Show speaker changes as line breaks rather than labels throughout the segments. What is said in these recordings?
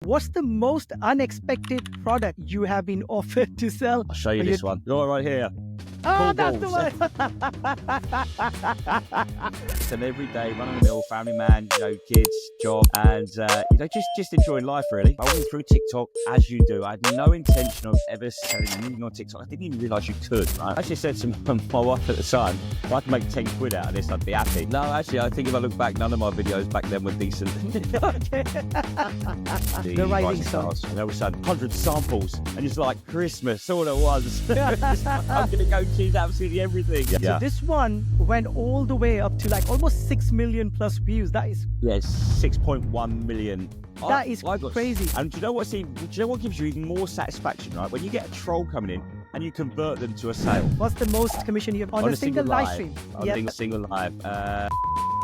what's the most unexpected product you have been offered to sell?
I'll show you this one. You're right here.
Oh,
Cool
that's
balls.
the one.
It's an everyday run-of-the-mill family man, kids, job, and just enjoying life really. I went through TikTok as you do. I had no intention of ever selling anything on TikTok. I didn't even realise you could. Right? I actually said to my wife at the time, if I could make 10 quid out of this, I'd be happy. No, actually, I think if I look back, none of my videos back then were decent.
The rising
stars. And all of a sudden, 100 samples, and it's like Christmas all at once. I'm going to go choose absolutely everything.
So this one went all the way up to like almost 6 million plus views. That is
6.1 million.
That is crazy.
And do you know what gives you even more satisfaction, right? When you get a troll coming in and you convert them to a sale.
What's the most commission you have on a single live stream?
On a single live.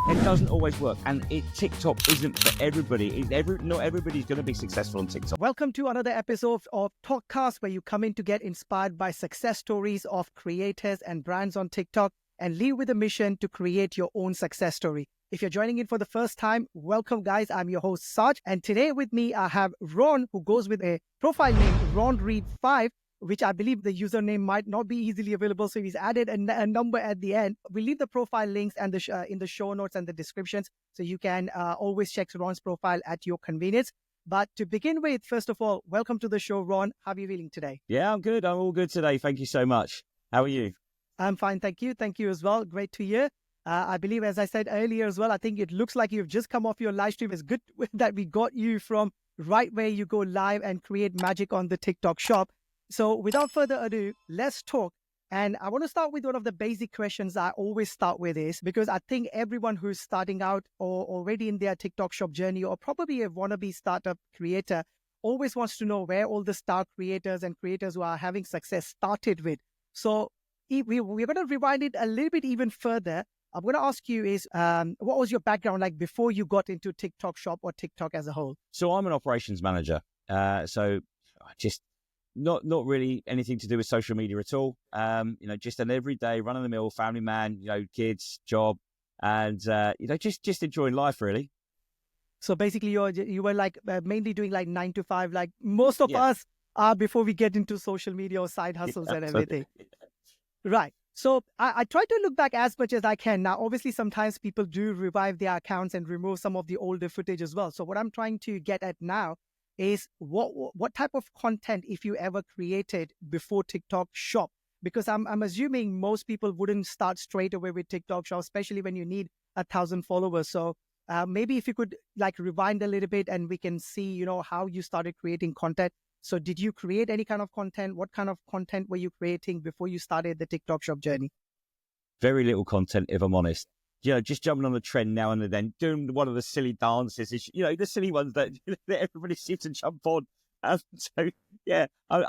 It doesn't always work, and TikTok isn't for everybody. Not everybody's going to be successful on TikTok.
Welcome to another episode of Talkcast, where you come in to get inspired by success stories of creators and brands on TikTok and leave with a mission to create your own success story. If you're joining in for the first time, welcome guys. I'm your host Saj, and today with me I have Ron, who goes with a profile name Ron Reid 5, which I believe the username might not be easily available, so he's added a number at the end. We'll leave the profile links and in the show notes and the descriptions, so you can always check Ron's profile at your convenience. But to begin with, first of all, welcome to the show, Ron. How are you feeling today?
Yeah, I'm good. I'm all good today. Thank you so much. How are you?
I'm fine, thank you. Thank you as well. Great to hear. I believe, as I said earlier as well, I think it looks like you've just come off your live stream. It's good that we got you from right where you go live and create magic on the TikTok shop. So without further ado, let's talk. And I want to start with one of the basic questions I always start with is, because I think everyone who's starting out or already in their TikTok shop journey, or probably a wannabe startup creator, always wants to know where all the star creators and creators who are having success started with. So we're going to rewind it a little bit even further. I'm going to ask you is, what was your background like before you got into TikTok shop or TikTok as a whole?
So I'm an operations manager. So just not really anything to do with social media at all. Just an everyday run-of-the-mill family man, kids, job, and just enjoying life really.
So basically you were like mainly doing like 9 to 5, like most of us are before we get into social media or side hustles and everything. Right. So I try to look back as much as I can. Now, obviously, sometimes people do revive their accounts and remove some of the older footage as well. So what I'm trying to get at now is what type of content, if you ever created before TikTok shop, because I'm assuming most people wouldn't start straight away with TikTok shop, especially when you need 1,000 followers. So maybe if you could like rewind a little bit and we can see, how you started creating content. So did you create any kind of content? What kind of content were you creating before you started the TikTok shop journey?
Very little content, if I'm honest. Just jumping on the trend now and then, doing one of the silly dances, the silly ones that everybody seems to jump on. I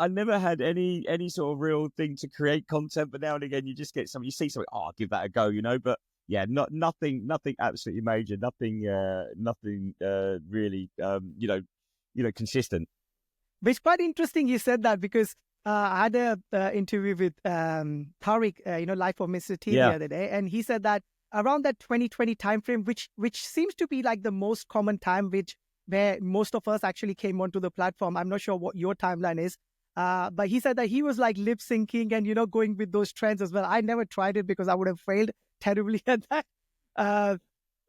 never had any sort of real thing to create content, but now and again you just get something, you see something, I'll give that a go, but yeah, nothing absolutely major, nothing really, consistent.
But it's quite interesting you said that, because I had an interview with Tariq, Life of Mr. T the other day, and he said that around that 2020 timeframe, which seems to be like the most common time, where most of us actually came onto the platform. I'm not sure what your timeline is, but he said that he was like lip syncing and going with those trends as well. I never tried it because I would have failed terribly at that.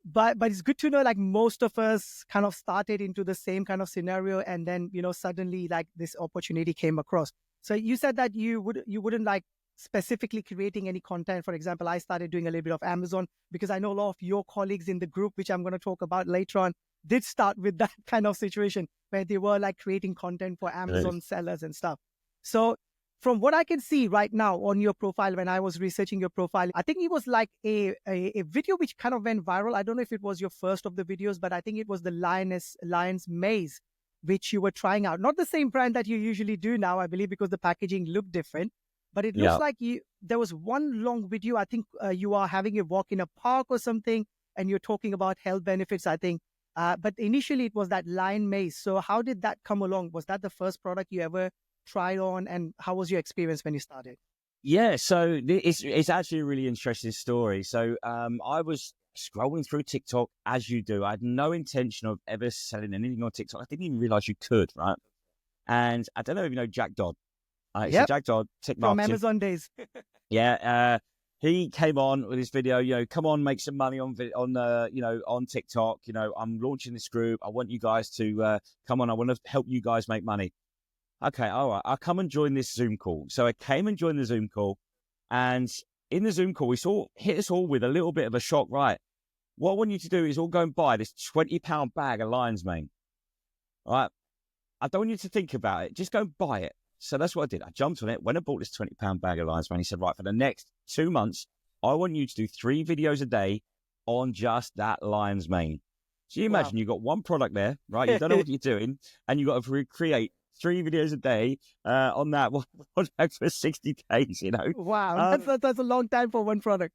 But it's good to know like most of us kind of started into the same kind of scenario, and then suddenly like this opportunity came across. So you said that you wouldn't like specifically creating any content. For example, I started doing a little bit of Amazon because I know a lot of your colleagues in the group, which I'm going to talk about later on, did start with that kind of situation where they were like creating content for Amazon sellers and stuff. So from what I can see right now on your profile, when I was researching your profile, I think it was like a video which kind of went viral. I don't know if it was your first of the videos, but I think it was the Lion's Maze, which you were trying out. Not the same brand that you usually do now, I believe, because the packaging looked different. But it looks like there was one long video. I think you are having a walk in a park or something, and you're talking about health benefits, I think. But initially it was that Lion Maze. So how did that come along? Was that the first product you ever tried on, and how was your experience when you started?
Yeah, so it's actually a really interesting story. So I was scrolling through TikTok as you do. I had no intention of ever selling anything on TikTok. I didn't even realize you could, right? And I don't know if you know Jack Dodd. So Jack Dodd, Tick
From
Marketing.
Amazon days.
Yeah. He came on with his video, come on, make some money on TikTok. I'm launching this group. I want you guys to come on. I want to help you guys make money. Okay, all right. I'll come and join this Zoom call. So I came and joined the Zoom call. And in the Zoom call, hit us all with a little bit of a shock. Right. What I want you to do is all go and buy this £20 bag of lion's mane. All right. I don't want you to think about it. Just go and buy it. So that's what I did. I jumped on it, went and bought this £20 bag of lion's mane. He said, right, for the next 2 months, I want you to do 3 videos a day on just that lion's mane. So you imagine you've got one product there, right? You don't know what you're doing, and you've got to recreate 3 videos a day on that one product for 60 days,
Wow, that's a long time for one product.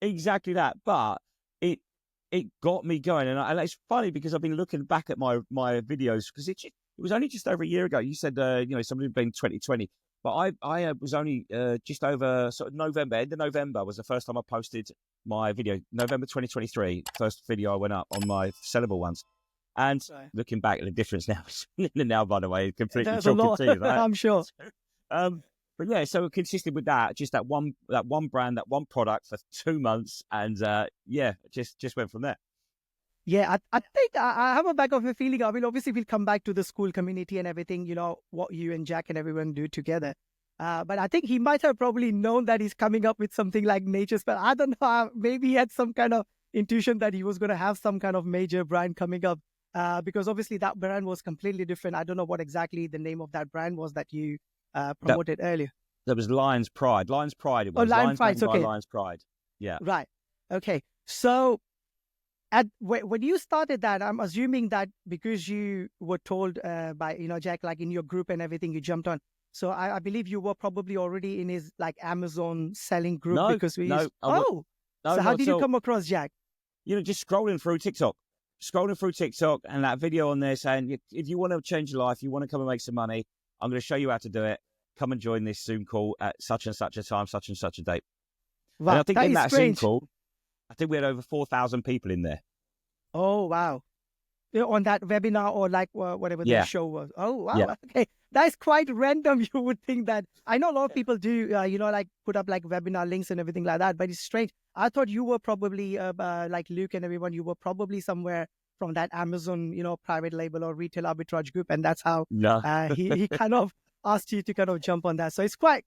Exactly that. But it got me going. And it's funny because I've been looking back at my videos because it was only just over a year ago. You said, somebody had been 2020. But I was only just over sort of November, end of November was the first time I posted my video. November 2023, first video I went up on my sellable ones. And looking back at the difference now, by the way, completely chalk and cheese, right?
I'm sure.
But yeah, so consistent with that, just that one brand, that one product for 2 months, and just went from there.
Yeah, I think I have a back of a feeling. I mean, obviously, we'll come back to the SKOOL community and everything, what you and Jack and everyone do together. But I think he might have probably known that he's coming up with something like Nature's Spell. I don't know. Maybe he had some kind of intuition that he was going to have some kind of major brand coming up because obviously that brand was completely different. I don't know what exactly the name of that brand was that you promoted earlier.
That was Lion's Pride. Lion's Pride. It was.
Oh, Lion's Pride. Okay.
Lion's Pride. Yeah.
Right. Okay. So when you started that, I'm assuming that because you were told by Jack, like in your group and everything, you jumped on. So I believe you were probably already in his like Amazon selling group because we. So how did you come across Jack?
Just scrolling through TikTok, and that video on there saying, if you want to change your life, you want to come and make some money, I'm going to show you how to do it. Come and join this Zoom call at such and such a time, such and such a date.
Wow,
and I think in that
strange.
Zoom call, I think we had over 4,000 people in there.
Oh, wow. On that webinar or like whatever the show was. Oh, wow. Yeah. Okay. That's quite random. You would think that. I know a lot of people do, like put up like webinar links and everything like that, but it's strange. I thought you were probably like Luke and everyone, you were probably somewhere from that Amazon, private label or retail arbitrage group. And that's how he kind of asked you to kind of jump on that. So it's quite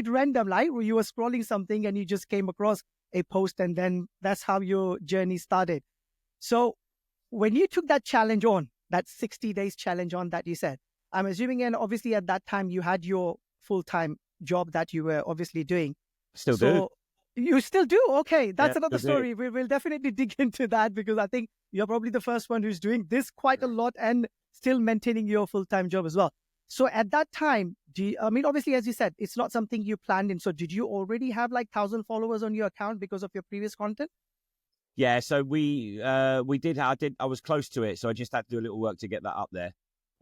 random, like you were scrolling something and you just came across a post and then that's how your journey started. So when you took that challenge on, that 60 days challenge on that you said, I'm assuming, and obviously at that time you had your full-time job that you were obviously doing.
Still do.
You still do? Okay, that's another story. We'll definitely dig into that because I think you're probably the first one who's doing this quite a lot and still maintaining your full-time job as well. So at that time, obviously, as you said, it's not something you planned in. So did you already have like 1,000 followers on your account because of your previous content?
Yeah, so we did. I was close to it, so I just had to do a little work to get that up there.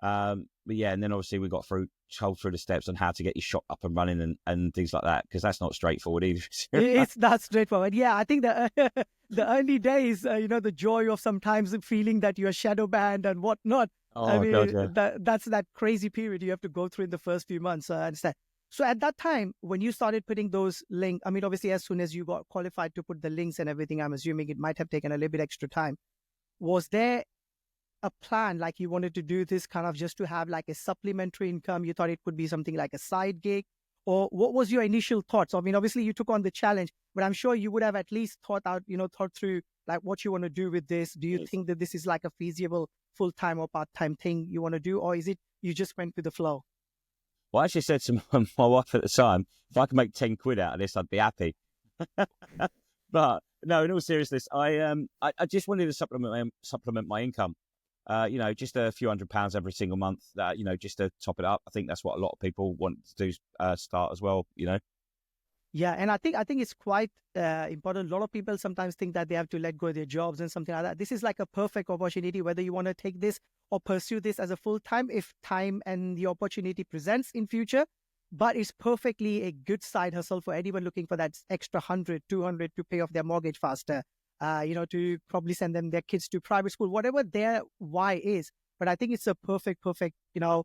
But yeah, and then obviously we got told through the steps on how to get your shop up and running and things like that, because that's not straightforward either.
It's not straightforward. Yeah, I think the early days, the joy of sometimes feeling that you're shadow banned and whatnot.
Oh, God, yeah.
That's that crazy period you have to go through in the first few months. I understand. So at that time, when you started putting those links, obviously, as soon as you got qualified to put the links and everything, I'm assuming it might have taken a little bit extra time. Was there a plan, like you wanted to do this kind of just to have like a supplementary income? You thought it could be something like a side gig? Or what was your initial thoughts? Obviously, you took on the challenge, but I'm sure you would have at least thought through like what you want to do with this. Do you think that this is like a feasible full-time or part-time thing you want to do? Or is it you just went with the flow?
Well, I actually said to my wife at the time, if I could make 10 quid out of this, I'd be happy. But no, in all seriousness, I just wanted to supplement my income. Just a few £100s every single month, just to top it up. I think that's what a lot of people want to do, start as well,
Yeah, and I think it's quite important. A lot of people sometimes think that they have to let go of their jobs and something like that. This is like a perfect opportunity, whether you want to take this or pursue this as a full-time, if time and the opportunity presents in future. But it's perfectly a good side hustle for anyone looking for that extra 100, 200 to pay off their mortgage faster. to probably send them their kids to private school, whatever their why is. But I think it's a perfect, a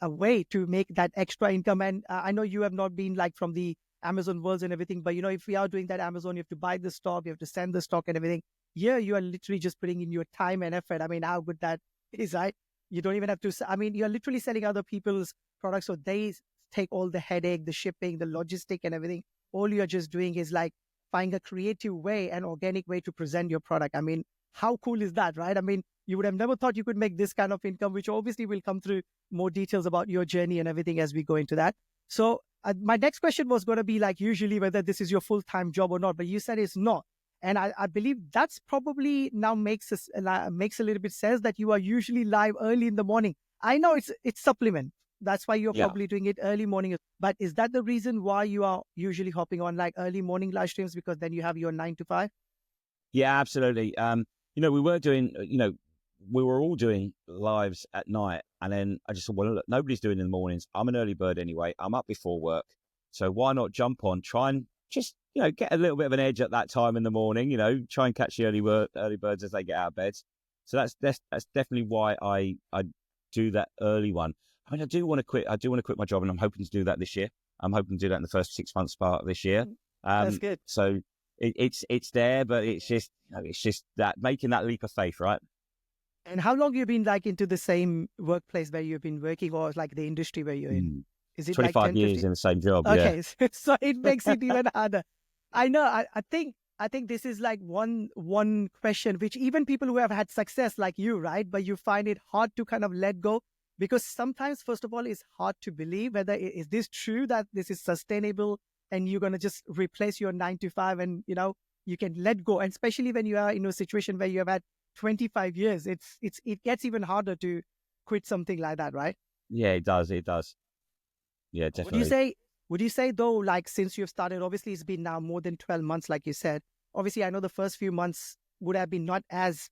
way to make that extra income. And I know you have not been like from the Amazon worlds and everything, but if we are doing that Amazon, you have to buy the stock, you have to send the stock and everything. Here, you are literally just putting in your time and effort. I mean, how good that is, right? You don't even have to, you're literally selling other people's products. So they take all the headache, the shipping, the logistic and everything. All you're just doing is like find a creative way, an organic way to present your product. I mean, how cool is that, right? I mean, you would have never thought you could make this kind of income, which obviously will come through more details about your journey and everything as we go into that. So my next question was going to be like, usually whether this is your full-time job or not, but you said it's not. And I believe that's probably now makes a little bit sense that you are usually live early in the morning. I know it's supplement. That's why you're probably doing it early morning. But is that the reason why you are usually hopping on like early morning live streams? Because then you have your 9 to 5?
Yeah, absolutely. We were doing, we were all doing lives at night. And then I just thought, well, look, nobody's doing it in the mornings. I'm an early bird anyway. I'm up before work. So why not jump on, try and just, get a little bit of an edge at that time in the morning, try and catch the early birds as they get out of bed. So that's definitely why I do that early one. I mean, I do want to quit my job, and I'm hoping to do that this year. I'm hoping to do that in the first 6 months part of this year.
That's good.
So it's there, but it's just that making that leap of faith, right?
And how long have you been like into the same workplace where you've been working, or like the industry where you're in? Is it
25
like 10,
years
15?
in the same job?
Okay,
Yeah.
so it makes it even harder. I know. I think this is like one question which even people who have had success like you, right? But you find it hard to kind of let go, because sometimes, first of all, it's hard to believe whether is this true that this is sustainable and you're going to just replace your 9 to 5 and, you can let go. And especially when you are in a situation where you have had 25 years, it gets even harder to quit something like that, right?
Yeah, it does. Yeah, definitely.
Would you say though, like since you've started, obviously it's been now more than 12 months, like you said, obviously I know the first few months would have been not as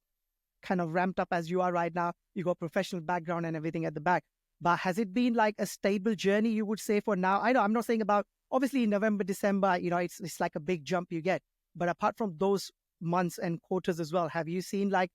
kind of ramped up as you are right now. You got professional background and everything at the back, but has it been like a stable journey, you would say, for now? I know I'm not saying about, obviously in November, December, it's like a big jump you get, but apart from those months and quarters as well, have you seen like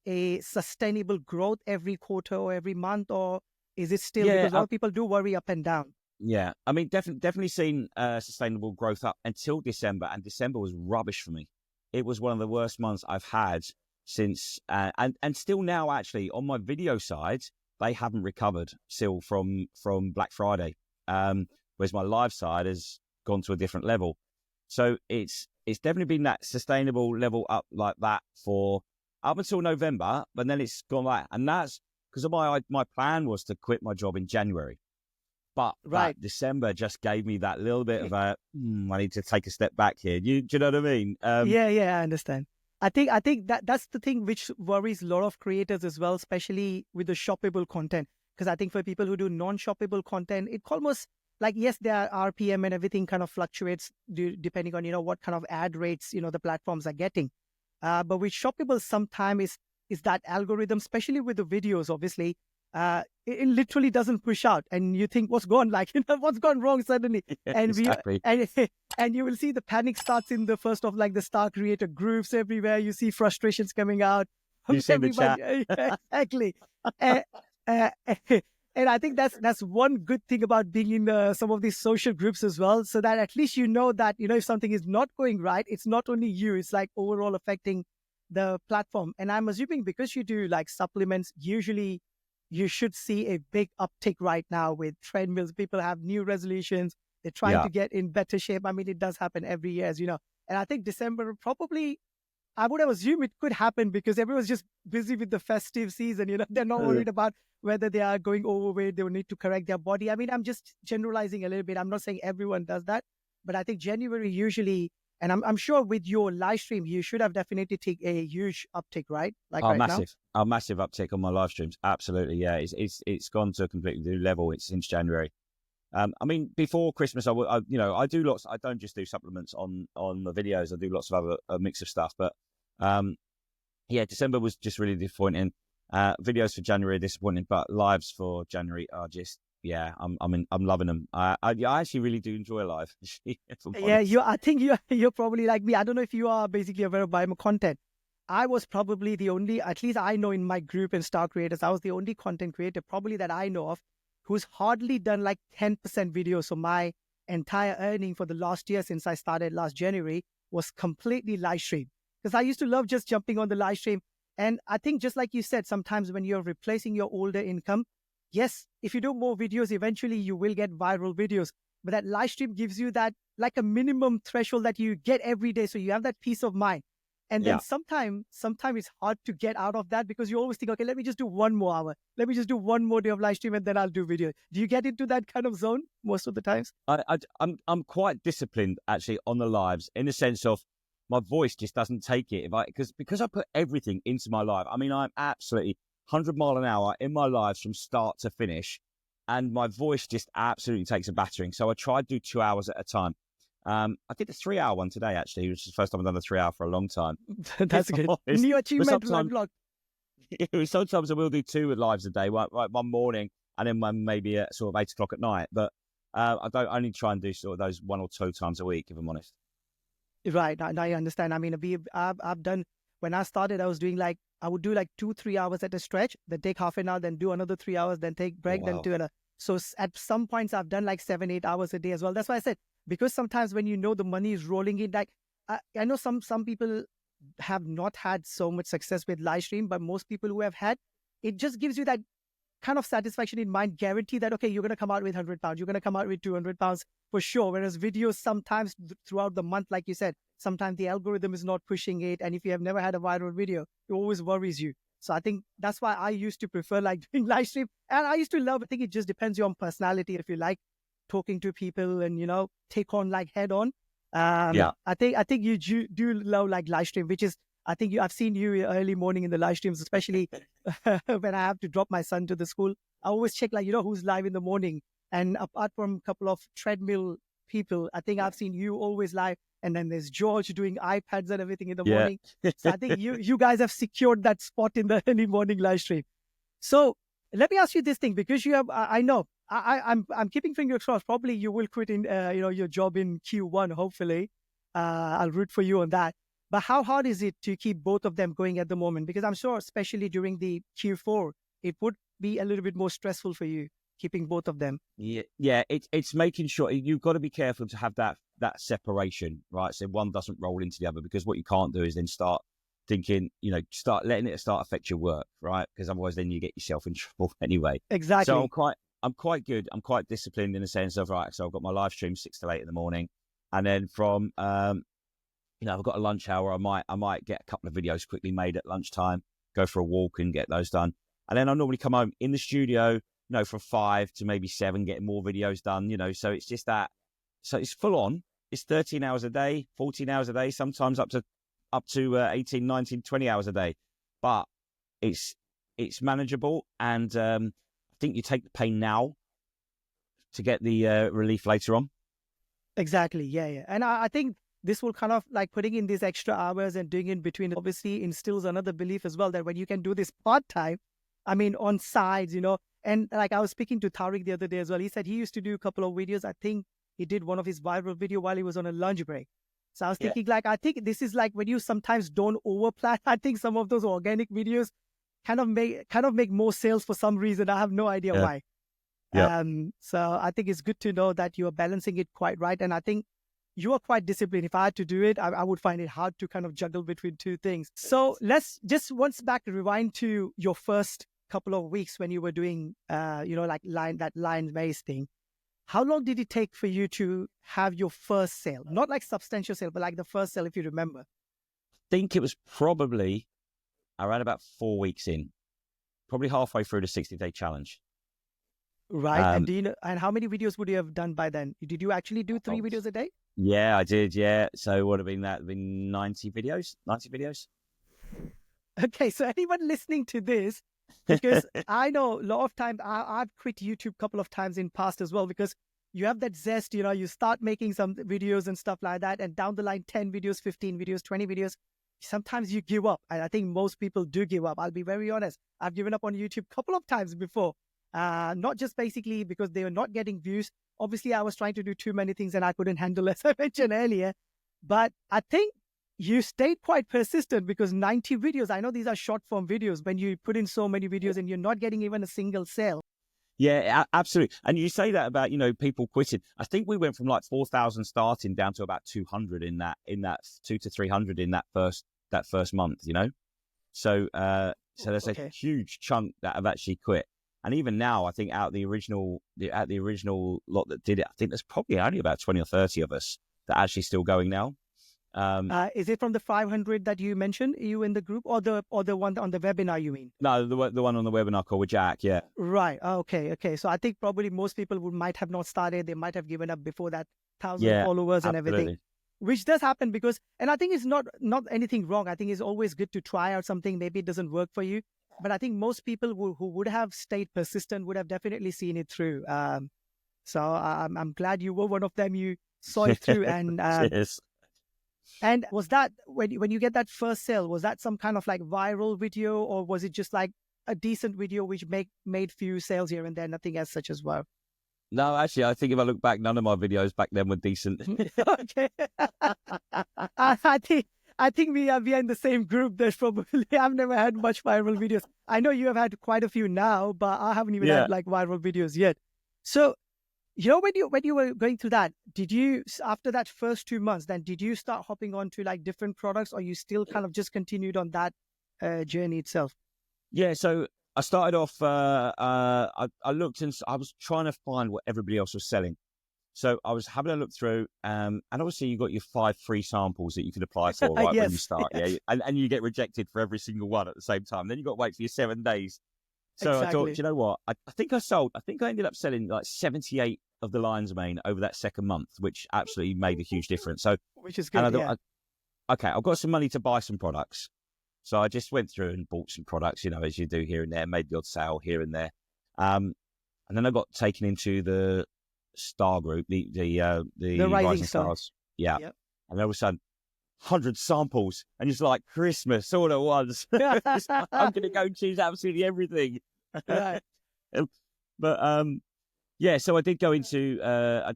a sustainable growth every quarter or every month, or is it still, because a lot of people do worry up and down?
Yeah, I mean, definitely seen sustainable growth up until December, and December was rubbish for me. It was one of the worst months I've had since, and still now actually on my video side, they haven't recovered still from Black Friday, whereas my live side has gone to a different level. So it's definitely been that sustainable level up like that for up until November, but then it's gone back, and that's because my plan was to quit my job in January. But that December just gave me that little bit of I need to take a step back here. Do you know what I mean?
Yeah, I understand. I think that's the thing which worries a lot of creators as well, especially with the shoppable content. Because I think for people who do non-shoppable content, it almost like, yes, their RPM and everything kind of fluctuates depending on, what kind of ad rates, the platforms are getting. But with shoppable, sometimes is that algorithm, especially with the videos, obviously, it literally doesn't push out, and you think what's gone wrong suddenly. And
exactly.
and you will see the panic starts in the first of like the star creator groups everywhere. You see frustrations coming out.
You see the chat.
Exactly. And I think that's one good thing about being in some of these social groups as well, so that at least that if something is not going right, it's not only you, it's like overall affecting the platform. And I'm assuming because you do like supplements, usually you should see a big uptick right now with treadmills. People have new resolutions. They're trying to get in better shape. I mean, it does happen every year, as you know. And I think December probably, I would have assumed it could happen because everyone's just busy with the festive season. They're not worried about whether they are going overweight. They will need to correct their body. I mean, I'm just generalizing a little bit. I'm not saying everyone does that, but I think January usually, and I'm sure with your live stream, you should have definitely taken a huge uptick, right? Like
massive.
Now?
A massive uptick on my live streams. Absolutely, yeah. It's gone to a completely new level. It's since January. I mean, before Christmas, I do lots. I don't just do supplements on the videos. I do lots of a mix of stuff. But December was just really disappointing. Videos for January are disappointing, but lives for January are just I'm loving them. I actually really do enjoy live. If I'm
Yeah,
honest.
I think you're probably like me. I don't know if you are basically aware of my content. I was probably the only, at least I know in my group and Star Creators, I was the only content creator probably that I know of who's hardly done like 10% videos. So my entire earning for the last year since I started last January was completely live stream. Because I used to love just jumping on the live stream. And I think just like you said, sometimes when you're replacing your older income, yes, if you do more videos, eventually you will get viral videos. But that live stream gives you that like a minimum threshold that you get every day. So you have that peace of mind. And then
Yeah.
sometimes it's hard to get out of that because you always think, okay, let me just do 1 more hour. Let me just do 1 more day of live stream and then I'll do video. Do you get into that kind of zone most of the times?
I'm quite disciplined actually on the lives in the sense of my voice just doesn't take it because I put everything into my live. I mean, I'm absolutely 100 mile an hour in my lives from start to finish, and my voice just absolutely takes a battering. So I try to do 2 hours at a time. I did a 3 hour one today actually, which is the first time I've done a 3 hour for a long time.
That's
If
good.
I'm honest.
New
But
achievement
sometimes,
vlog.
sometimes I will do 2 lives a day, one morning and then one maybe at sort of 8 o'clock at night. But I don't only try and do sort of those 1 or 2 times a week, if I'm honest.
Right. Now I understand. I mean, I've done, when I started, I was doing like, I would do like 2-3 hours at a stretch, then take half an hour, then do another 3 hours, then take break, then
Wow.
do another. So at some points I've done like 7-8 hours a day as well. That's why I said, because sometimes when you know the money is rolling in, like I know some people have not had so much success with live stream, but most people who have had, it just gives you that kind of satisfaction in mind, guarantee that, okay, you're going to come out with £100, you're going to come out with £200 for sure. Whereas videos sometimes throughout the month, like you said, sometimes the algorithm is not pushing it. And if you have never had a viral video, it always worries you. So I think that's why I used to prefer like doing live stream. And I used to love, I think it just depends on personality. If you like talking to people and, take on like head on.
Yeah.
I think you do love like live stream, which is, I think I've seen you early morning in the live streams, especially when I have to drop my son to the school. I always check like, who's live in the morning. And apart from a couple of treadmill people, I think I've seen you always live. And then there's George doing iPads and everything in the
Yeah.
morning. So I think you guys have secured that spot in the early morning live stream. So let me ask you this thing, because you have, I know, I'm keeping fingers crossed. Probably you will quit in, your job in Q1. Hopefully, I'll root for you on that. But how hard is it to keep both of them going at the moment? Because I'm sure, especially during the Q4, it would be a little bit more stressful for you keeping both of them.
Yeah. It's making sure you've got to be careful to have that separation, right? So one doesn't roll into the other, because what you can't do is then start thinking, start letting it affect your work, right? Because otherwise then you get yourself in trouble anyway.
Exactly.
So I'm quite good. I'm quite disciplined in the sense of, right, so I've got my live stream 6 to 8 in the morning. And then from, I've got a lunch hour. I might get a couple of videos quickly made at lunchtime, go for a walk and get those done. And then I normally come home in the studio, from 5 to maybe 7, getting more videos done, so it's just that. So it's full on. It's 13 hours a day, 14 hours a day, sometimes up to 18, 19, 20 hours a day. But it's manageable. And I think you take the pain now to get the relief later on.
Exactly. Yeah. And I think this will kind of like putting in these extra hours and doing in between obviously instills another belief as well, that when you can do this part-time, I mean, on sides, and like I was speaking to Tariq the other day as well. He said he used to do a couple of videos. I think he did one of his viral video while he was on a lunch break. So I was thinking, like, I think this is like when you sometimes don't overplan. I think some of those organic videos kind of make more sales for some reason. I have no idea why.
Yeah.
So I think it's good to know that you are balancing it quite right. And I think you are quite disciplined. If I had to do it, I would find it hard to kind of juggle between two things. So let's just once back rewind to your first couple of weeks when you were doing, like that line maze thing. How long did it take for you to have your first sale? Not like substantial sale, but like the first sale, if you remember.
I think it was probably around about 4 weeks in, probably halfway through the 60-day challenge.
Right. And do you know, and how many videos would you have done by then? Did you actually do 3 videos a day?
Yeah, I did. Yeah. So what would have been that? Been 90 videos? 90 videos?
Okay. So anyone listening to this, because I know a lot of times I've quit YouTube a couple of times in past as well, because you have that zest, you start making some videos and stuff like that. And down the line, 10 videos, 15 videos, 20 videos, sometimes you give up. And I think most people do give up. I'll be very honest. I've given up on YouTube a couple of times before. not just basically because they were not getting views. Obviously, I was trying to do too many things and I couldn't handle, as I mentioned earlier. But I think you stayed quite persistent, because 90 videos, I know these are short form videos, when you put in so many videos and you're not getting even a single sale.
Yeah, absolutely. And you say that about, people quitting. I think we went from like 4,000 starting down to about 200 in that 2 to 300 in that first month, So there's a huge chunk that have actually quit. And even now, I think out the original lot that did it, I think there's probably only about 20 or 30 of us that are actually still going now.
Is it from the 500 that you mentioned, you in the group, or the one on the webinar, you mean?
No, the one on the webinar call with Jack, yeah.
Right. Okay. So I think probably most people might have not started. They might have given up before that 1,000 followers and everything, which does happen and I think it's not anything wrong. I think it's always good to try out something. Maybe it doesn't work for you, but I think most people who would have stayed persistent would have definitely seen it through. So I'm glad you were one of them. You saw it through, and
yes.
And was that, when you get that first sale, was that some kind of like viral video, or was it just like a decent video which made few sales here and there, nothing as such as well?
No, actually, I think if I look back, none of my videos back then were decent.
Okay. I think we are in the same group. There's probably, I've never had much viral videos. I know you have had quite a few now, but I haven't even had like viral videos yet. So, when you were going through that, did you, after that first 2 months, then did you start hopping on to like different products, or you still kind of just continued on that journey itself?
Yeah, so I started off, I looked and I was trying to find what everybody else was selling. So I was having a look through, and obviously you got your 5 free samples that you can apply for, right,
yes,
when you start. Yeah, and you get rejected for every single one at the same time. Then you got to wait for your 7 days. So exactly. I thought, you know what? I think I ended up selling like 78 of the lion's mane over that second month, which absolutely made a huge difference. So,
which is good.
And I thought, okay, I've got some money to buy some products. So I just went through and bought some products, as you do here and there, made the odd sale here and there. And then I got taken into the star group, the Rising Stars. Yeah. Yep. And all of a sudden, 100 samples, and it's like Christmas all at once. I'm going to go choose absolutely everything.
Right.
But yeah, so I did go into a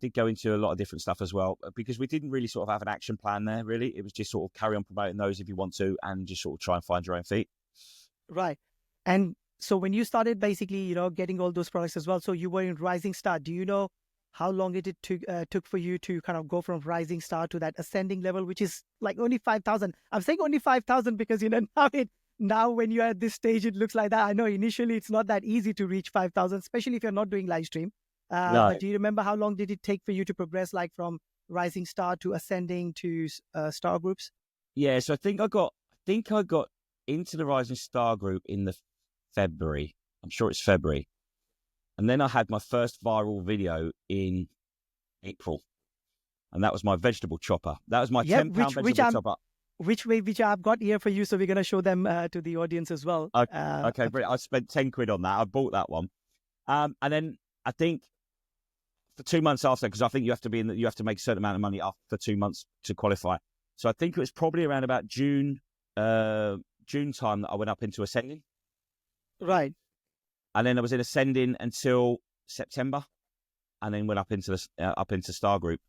lot of different stuff as well, because we didn't really sort of have an action plan there. Really, it was just sort of carry on promoting those if you want to, and just sort of try and find your own feet.
Right. And so when you started basically, getting all those products as well, so you were in Rising Star. Do you know how long it took for you to kind of go from Rising Star to that ascending level, which is like only 5,000? I'm saying only 5,000 because, now when you're at this stage, it looks like that. I know initially it's not that easy to reach 5,000, especially if you're not doing live stream.
No.
But do you remember how long did it take for you to progress, like from Rising Star to ascending to star groups?
Yeah, so I think I got into the Rising Star group in the February. I'm sure it's February. And then I had my first viral video in April. And that was my vegetable chopper. That was my 10-pound vegetable chopper.
Which I've got here for you, so we're going to show them to the audience as well.
Okay, brilliant. I spent 10 quid on that. I bought that one. And then I think for 2 months after, because I think you have to make a certain amount of money after 2 months to qualify. So I think it was probably around about June time that I went up into ascending.
Right.
And then I was in ascending until September, and then went up into star group.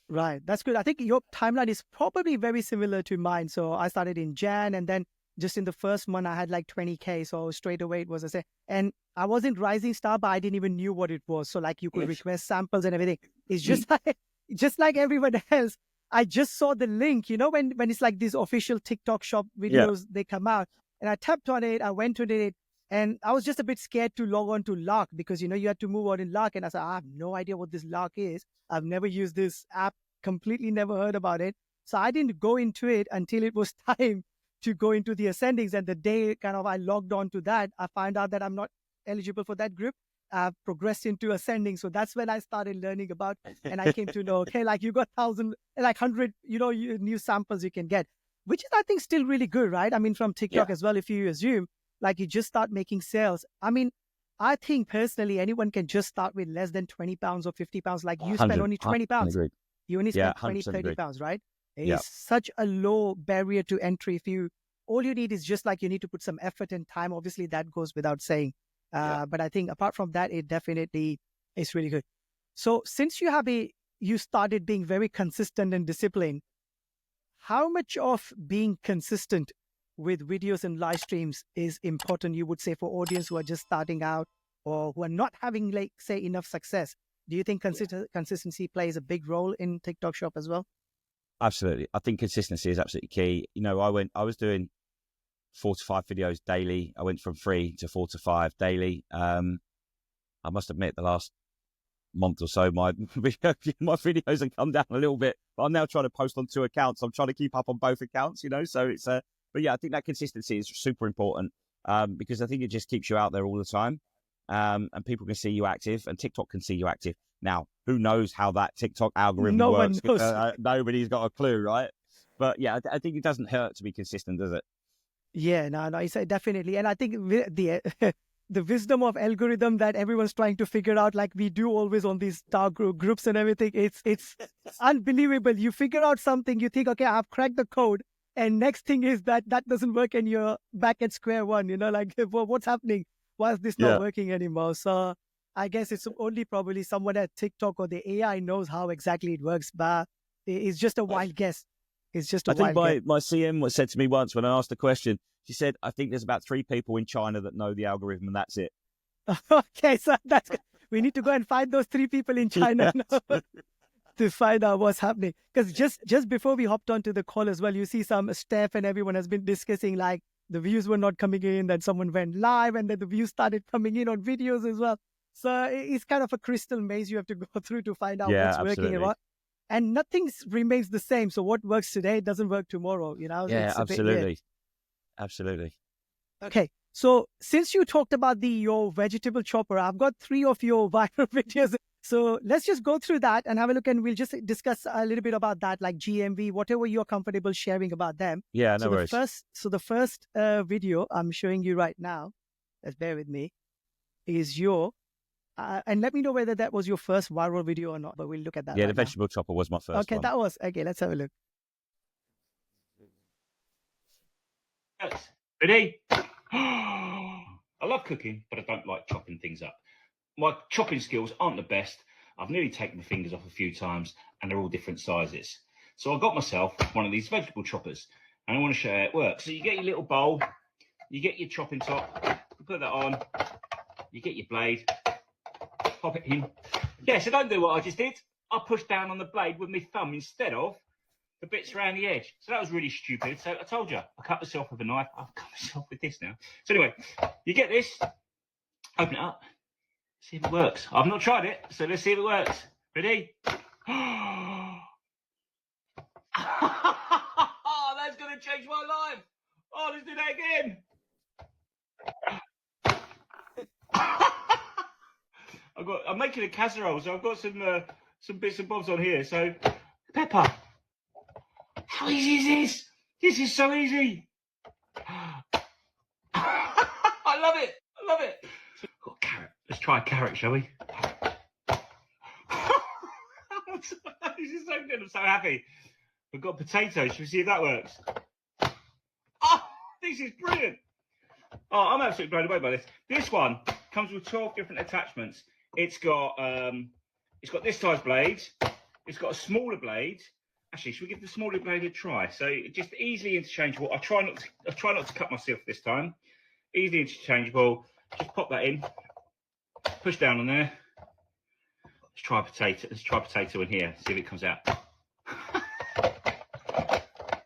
Right. That's good. I think your timeline is probably very similar to mine. So I started in Jan, and then just in the first month I had like 20K. So straight away it was and I wasn't Rising Star, but I didn't even knew what it was. So like you could request samples and everything. It's just like everyone else. I just saw the link, when it's like these official TikTok shop videos, they come out, and I tapped on it. I went to it, and I was just a bit scared to log on to Lark, because, you had to move on in Lark. And I said, I have no idea what this Lark is. I've never used this app, completely never heard about it. So I didn't go into it until it was time to go into the ascendings. And the day I logged on to that, I found out that I'm not eligible for that group. I've progressed into ascending. So that's when I started learning about, and I came to know, okay, like you got 100, new samples you can get, which is, I think, still really good, right? I mean, from TikTok as well, if you assume, like you just start making sales. I mean, I think personally, anyone can just start with less than 20 pounds or 50 pounds. Like you spend only 20 pounds. You only spend 20, 30 pounds, right? It's such a low barrier to entry. All you need is just like, you need to put some effort and time. Obviously, that goes without saying. But I think apart from that, it definitely is really good. So since you started being very consistent and disciplined, how much of being consistent with videos and live streams is important, you would say, for audience who are just starting out or who are not having, like, say, enough success? Do you think consistency plays a big role in TikTok Shop as well?
Absolutely. I think consistency is absolutely key. You know, I was doing 4 to 5 videos daily. I went from 3 to 4 to 5 daily. I must admit, the last month or so, my videos have come down a little bit. But I'm now trying to post on 2 accounts. I'm trying to keep up on both accounts, you know. So it's but yeah, I think that consistency is super important because I think it just keeps you out there all the time, and people can see you active, and TikTok can see you active. Now, who knows how that TikTok algorithm
No
works?
one knows.
Nobody's got a clue, right? But yeah, I think it doesn't hurt to be consistent, does it?
Yeah, no, it's definitely. And I think the the wisdom of algorithm that everyone's trying to figure out, like we do always on these dark groups and everything, it's unbelievable. You figure out something, you think, okay, I've cracked the code, and next thing is that doesn't work, and you're back at square one. You know, like, what's happening? Why is this not working anymore? So I guess it's only probably someone at TikTok or the AI knows how exactly it works, but it's just a wild guess. It's just a wild guess.
I think my CM said to me once when I asked the question, she said, I think there's about 3 people in China that know the algorithm, and that's it.
Okay, so we need to go and find those 3 people in China now to find out what's happening. Because just before we hopped onto the call as well, you see some Steph and everyone has been discussing, like, the views were not coming in, then someone went live, and then the views started coming in on videos as well. So it's kind of a crystal maze you have to go through to find out what's working and what. And nothing remains the same. So what works today doesn't work tomorrow, you know?
Yeah, absolutely. Absolutely.
Okay. So since you talked about your vegetable chopper, I've got 3 of your viral videos. So let's just go through that and have a look, and we'll just discuss a little bit about that, like GMV, whatever you're comfortable sharing about them.
Yeah, no worries.
The first video I'm showing you right now, let's bear with me, is and let me know whether that was your first viral video or not, but we'll look at that.
Yeah, the vegetable chopper was my first one.
Okay, let's have a look.
Ready? I love cooking, but I don't like chopping things up. My chopping skills aren't the best. I've nearly taken my fingers off a few times, and they're all different sizes. So I got myself one of these vegetable choppers, and I want to show you how it works. So you get your little bowl, you get your chopping top, you put that on, you get your blade, pop it in. Yeah, so don't do what I just did. I pushed down on the blade with my thumb instead of the bits around the edge. So that was really stupid. So I told you, I cut myself with a knife. I've cut myself with this now. So anyway, you get this, open it up, see if it works. I've not tried it, so let's see if it works. Ready? Oh, that's going to change my life. Oh, let's do that again. I'm making a casserole, so I've got some bits and bobs on here. So, pepper. How easy is this? This is so easy. I love it. I love it. So, got a carrot. Let's try a carrot, shall we? This is so good. I'm so happy. We've got potatoes. Should we see if that works? Oh, this is brilliant. Oh, I'm absolutely blown away by this. This one comes with 12 different attachments. It's got this size blade. It's got a smaller blade. Actually, should we give the smaller blade a try? So just easily interchangeable. I try not to cut myself this time. Easily interchangeable. Just pop that in. Push down on there. Let's try potato. Let's try potato in here. See if it comes out.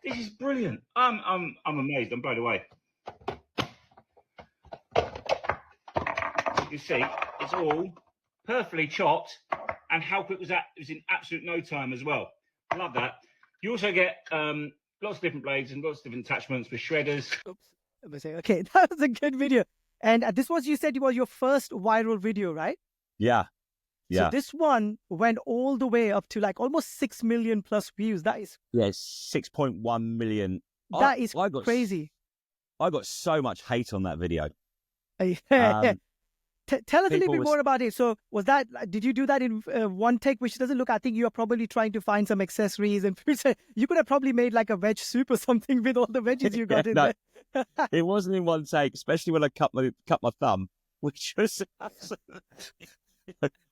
This is brilliant. I'm amazed. I'm blown away. You see, it's all perfectly chopped, and how quick was that? It was in absolute no time as well. I love that. You also get lots of different blades and lots of different attachments with shredders.
Oops. Okay, that was a good video. And this was, you said, it was your first viral video, right?
Yeah.
So this one went all the way up to like almost 6 million plus views. That is
6.1 million.
That is crazy.
I got so much hate on that video.
Tell us a little bit more about it. So did you do that in one take, which doesn't look, I think you're probably trying to find some accessories and you could have probably made like a veg soup or something with all the veggies you got in there.
It wasn't in one take, especially when I cut my thumb. which was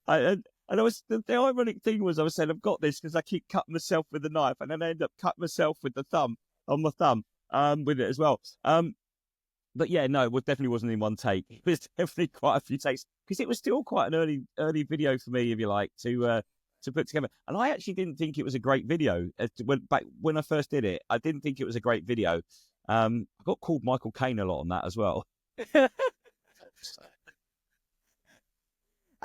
and I was the ironic thing was I was saying I've got this because I keep cutting myself with the knife, and then I end up cutting myself with the thumb on my thumb with it as well. But yeah, no, it definitely wasn't in one take. It was definitely quite a few takes because it was still quite an early video for me, if you like, to put together. And I actually didn't think it was a great video when I first did it. I didn't think it was a great video. I got called Michael Caine a lot on that as well.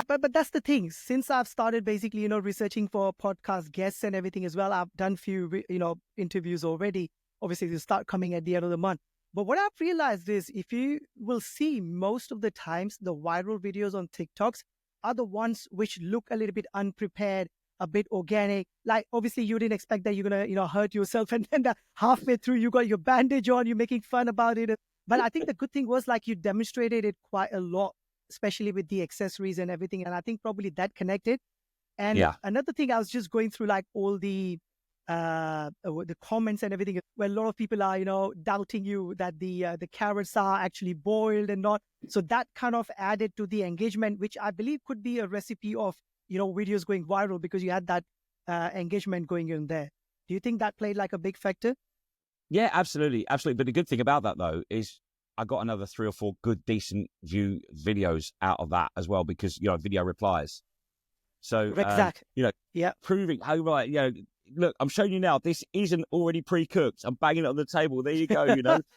But that's the thing. Since I've started basically, researching for podcast guests and everything as well, I've done few, interviews already. Obviously, they start coming at the end of the month. But what I've realized is if you will see most of the times, the viral videos on TikToks are the ones which look a little bit unprepared, a bit organic. Like, obviously, you didn't expect that you're going to, hurt yourself. And then halfway through, you got your bandage on, you're making fun about it. But I think the good thing was like you demonstrated it quite a lot, especially with the accessories and everything. And I think probably that connected. And another thing, I was just going through like all the comments and everything, where a lot of people are, doubting you that the carrots are actually boiled and not. So that kind of added to the engagement, which I believe could be a recipe of, videos going viral because you had that engagement going in there. Do you think that played like a big factor?
Yeah, absolutely. Absolutely. But the good thing about that, though, is I got another 3 or 4 good, decent view videos out of that as well because, video replies. So, proving how, look, I'm showing you now, this isn't already pre-cooked. I'm banging it on the table. There you go,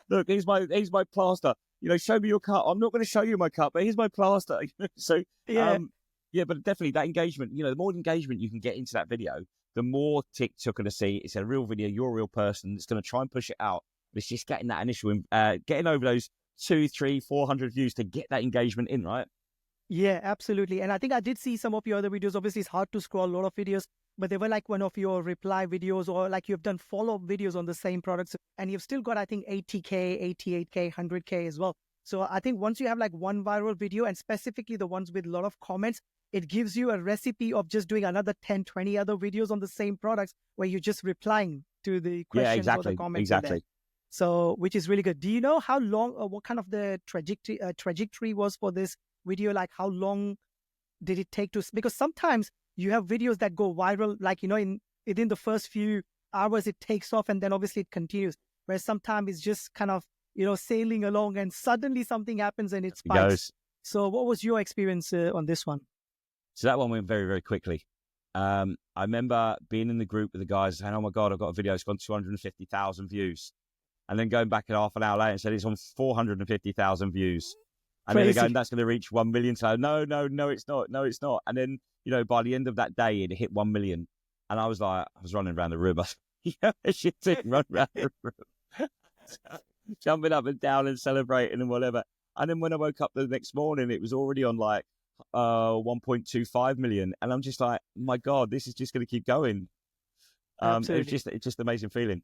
Look, here's my plaster. Show me your cut. I'm not going to show you my cut, but here's my plaster. So, but definitely that engagement, the more engagement you can get into that video, the more TikTok going to see it's a real video, you're a real person. It's going to try and push it out. But it's just getting that initial, getting over those 200, 300, 400 views to get that engagement in, right?
Yeah, absolutely. And I think I did see some of your other videos. Obviously, it's hard to scroll a lot of videos, but they were like one of your reply videos or like you've done follow-up videos on the same products. And you've still got, I think, 80K, 88K, 100K as well. So I think once you have like one viral video and specifically the ones with a lot of comments, it gives you a recipe of just doing another 10, 20 other videos on the same products where you're just replying to the questions or the comments.
Exactly.
So, which is really good. Do you know how long or what kind of the trajectory was for this video? Like how long did it take to, because sometimes you have videos that go viral, like, within the first few hours, it takes off and then obviously it continues. Whereas sometimes it's just kind of, sailing along and suddenly something happens and it spikes. So what was your experience on this one?
So that one went very, very quickly. I remember being in the group with the guys saying, oh my God, I've got a video, it's got 250,000 views. And then going back a half an hour later and said it's on 450,000 views. And
Crazy.
then they're going, that's going to reach 1 million. So no, it's not. No, it's not. And then, by the end of that day, it hit 1 million. And I was like, I was running around the room. I was like, run around the room. Jumping up and down and celebrating and whatever. And then when I woke up the next morning, it was already on like 1.25 million. And I'm just like, my God, this is just going to keep going. It's just an amazing feeling.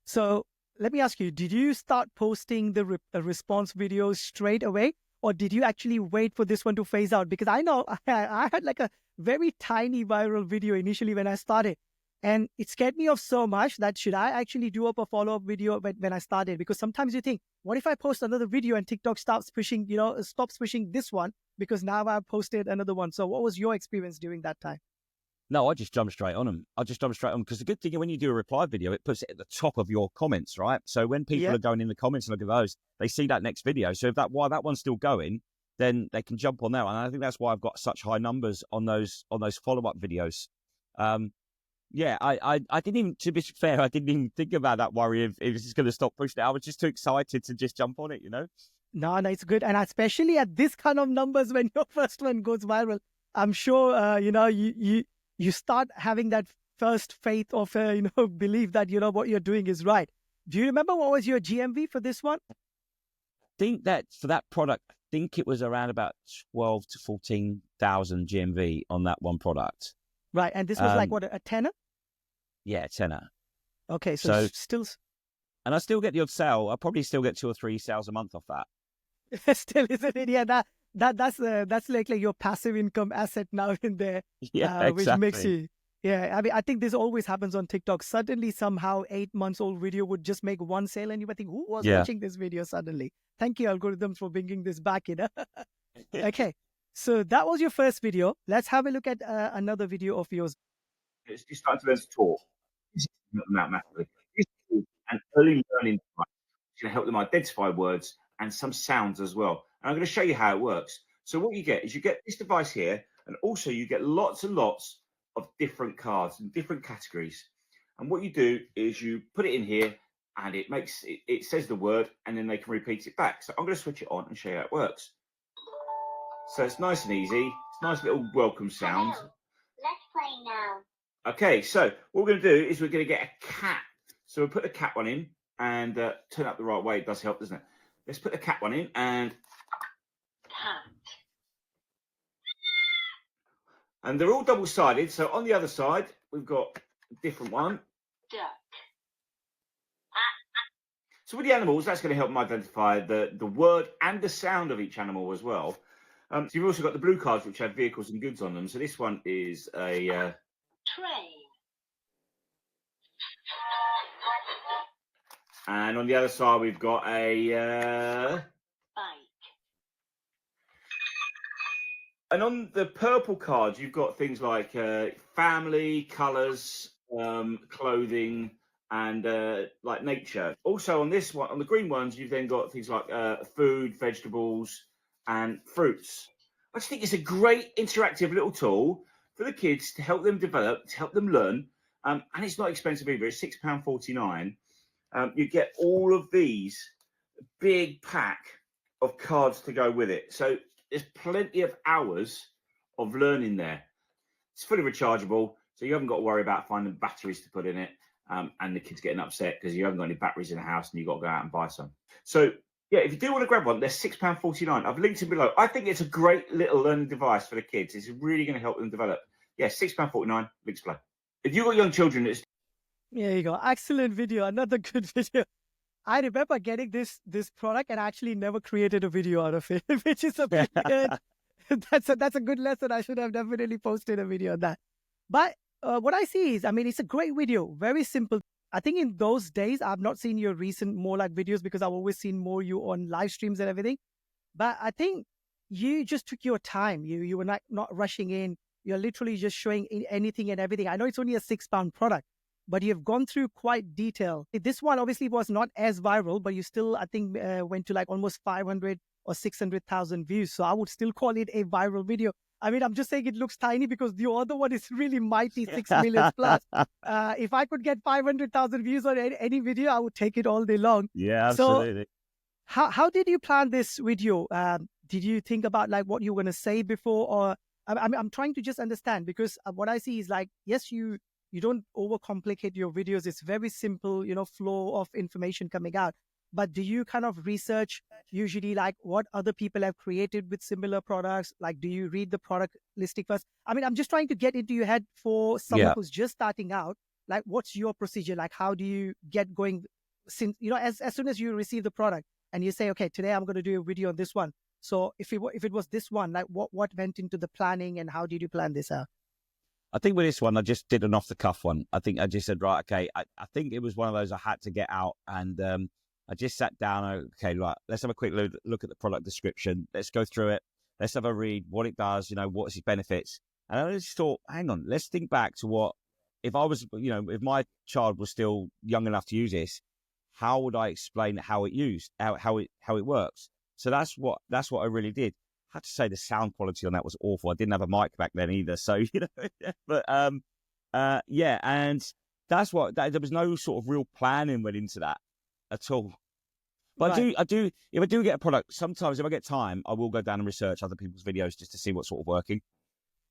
So let me ask you, did you start posting the response videos straight away? Or did you actually wait for this one to phase out? Because I know I had like a very tiny viral video initially when I started. And it scared me off so much that should I actually do up a follow-up video when I started? Because sometimes you think, what if I post another video and TikTok stops pushing this one because now I've posted another one. So what was your experience during that time?
No, I just jumped straight on them. Because the good thing when you do a reply video, it puts it at the top of your comments, right? So when people are going in the comments and look at those, they see that next video. So while that one's still going, then they can jump on there. And I think that's why I've got such high numbers on those follow-up videos. I didn't even, to be fair, I didn't even think about that worry if it's just going to stop pushing it. I was just too excited to just jump on it,
No, it's good. And especially at this kind of numbers, when your first one goes viral, I'm sure, you start having that first faith of, belief that, what you're doing is right. Do you remember what was your GMV for this one?
I think that for that product, I think it was around about 12 to 14,000 GMV on that one product.
Right. And this was like what, a tenner?
Yeah, a tenner.
Okay. So still.
And I still get the odd sale. I probably still get 2 or 3 sales a month off that.
Still, isn't it? Yeah, that's like your passive income asset now in there.
Yeah, exactly.
Which makes you. Yeah, I mean, I think this always happens on TikTok. Suddenly, somehow, 8 months old video would just make one sale, and you might think, who was watching this video suddenly? Thank you, algorithms, for bringing this back, Okay, so that was your first video. Let's have a look at another video of yours.
It's just starting to learn to talk. This is helping them out massively. This is an early learning device. It's going to help them identify words and some sounds as well. And I'm going to show you how it works. So what you get is you get this device here, and also you get lots and lots of different cards in different categories. And what you do is you put it in here, and it says the word, and then they can repeat it back. So I'm going to switch it on and show you how it works. So it's nice and easy. It's a nice little welcome sound.
Hello. Let's play now.
Okay, so what we're going to do is we're going to get a cat. So we'll put the cat one in and turn up the right way. It does help, doesn't it? Let's put the cat one in and...
Cat.
And they're all double-sided. So on the other side, we've got a different one.
Duck.
So with the animals, that's going to help them identify the word and the sound of each animal as well. So you've also got the blue cards, which have vehicles and goods on them. So this one is a...
Train.
And on the other side, we've got a...
Bike.
And on the purple cards, you've got things like family, colours, clothing, and like nature. Also on this one, on the green ones, you've then got things like food, vegetables, and fruits. I just think it's a great interactive little tool for the kids to help them develop, to help them learn. And it's not expensive either. It's £6.49. You get all of these big pack of cards to go with it. So there's plenty of hours of learning there. It's fully rechargeable, so you haven't got to worry about finding batteries to put in it, and the kids getting upset because you haven't got any batteries in the house and you've got to go out and buy some. So yeah, if you do want to grab one, they're £6.49. I've linked it below. I think it's a great little learning device for the kids. It's really going to help them develop. Yeah, £6.49, links below. If you've got young children, it's...
There you go. Excellent video. Another good video. I remember getting this product and I actually never created a video out of it, which is a bit good. That's a good lesson. I should have definitely posted a video on that. But what I see is, I mean, it's a great video. Very simple. I think in those days, I've not seen your recent more like videos because I've always seen more you on live streams and everything. But I think you just took your time. You were not rushing in. You're literally just showing anything and everything. I know it's only a £6 product, but you've gone through quite detail. This one obviously was not as viral, but you still, I think, went to like almost 500 or 600,000 views. So I would still call it a viral video. I mean, I'm just saying it looks tiny because the other one is really mighty, 6 million plus. If I could get 500,000 views on any video, I would take it all day long.
Yeah, absolutely.
So how did you plan this video? Did you think about like what you were going to say before? Or I'm trying to just understand, because what I see is like, yes, you don't overcomplicate your videos. It's very simple, flow of information coming out. But do you kind of research usually like what other people have created with similar products? Like, do you read the product listing first? I mean, I'm just trying to get into your head for someone who's just starting out. Like, what's your procedure? Like, how do you get going? Since, as soon as you receive the product and you say, okay, today I'm going to do a video on this one. So if it was this one, like what went into the planning and how did you plan this out?
I think with this one, I just did an off-the-cuff one. I think I just said, right, okay, I think it was one of those I had to get out. And I just sat down, okay, right, let's have a quick look at the product description. Let's go through it. Let's have a read, what it does, what's its benefits. And I just thought, hang on, let's think back to what, if I was, if my child was still young enough to use this, how would I explain how it works? So that's what I really did. I have to say the sound quality on that was awful. I didn't have a mic back then either. So, but yeah. And that's there was no sort of real planning went into that at all. But right. I do, if I do get a product, sometimes if I get time, I will go down and research other people's videos just to see what's sort of working.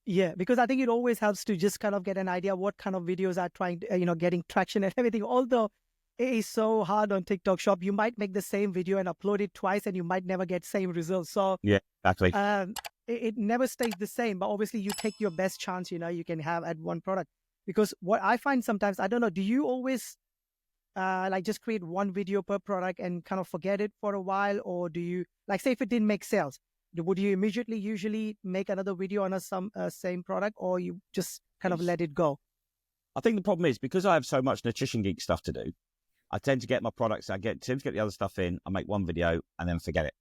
Yeah, because I think it always helps to just kind of get an idea what kind of videos are trying to, getting traction and everything. Although it is so hard on TikTok Shop, you might make the same video and upload it twice and you might never get same results. So
yeah, exactly.
It never stays the same, but obviously you take your best chance, you can have at one product. Because what I find sometimes, I don't know, do you always like just create one video per product and kind of forget it for a while? Or do you, like say if it didn't make sales, would you immediately usually make another video on a same product, or you just kind of let it go?
I think the problem is because I have so much Nutrition Geek stuff to do, I tend to get my products, tend to get the other stuff in, I make one video and then forget it.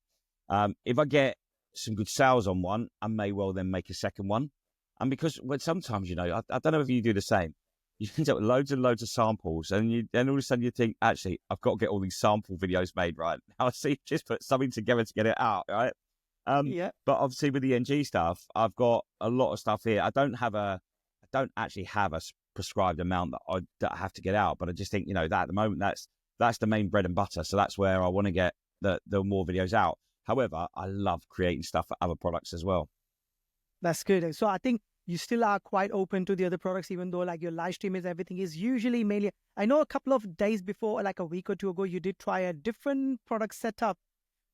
If I get some good sales on one, I may well then make a second one. And because sometimes, you know, I don't know if you do the same. You end up with loads and loads of samples, and then all of a sudden you think, actually, I've got to get all these sample videos made, right? Now I see, just put something together to get it out, right?
Yeah.
But obviously with the NG stuff, I've got a lot of stuff here. I don't actually have a prescribed amount that I have to get out, but I just think, you know, that at the moment, that's the main bread and butter. So that's where I want to get the more videos out. However, I love creating stuff for other products as well.
That's good. So I think you still are quite open to the other products, even though like your live stream is everything is usually mainly. I know a couple of days before, like a week or two ago, you did try a different product setup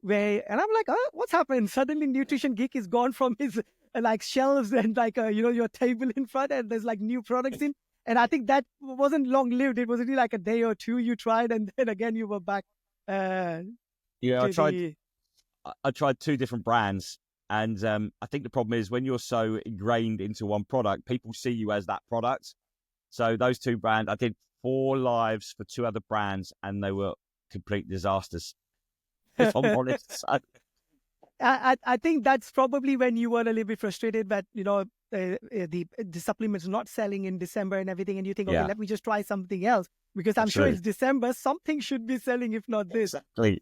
and I'm like, what's happened? Suddenly Nutrition Geek is gone from his like shelves and like, your table in front, and there's like new products in. And I think that wasn't long lived. It was only like a day or two you tried, and then again you were back.
Yeah, I tried two different brands. And I think the problem is when you're so ingrained into one product, people see you as that product. So those two brands, I did 4 lives for 2 other brands, and they were complete disasters, if I'm honest. So,
I think that's probably when you were a little bit frustrated that, the supplements not selling in December and everything. And you think, okay, let me just try something else, because I'm sure it's December. Something should be selling, if not this.
Exactly.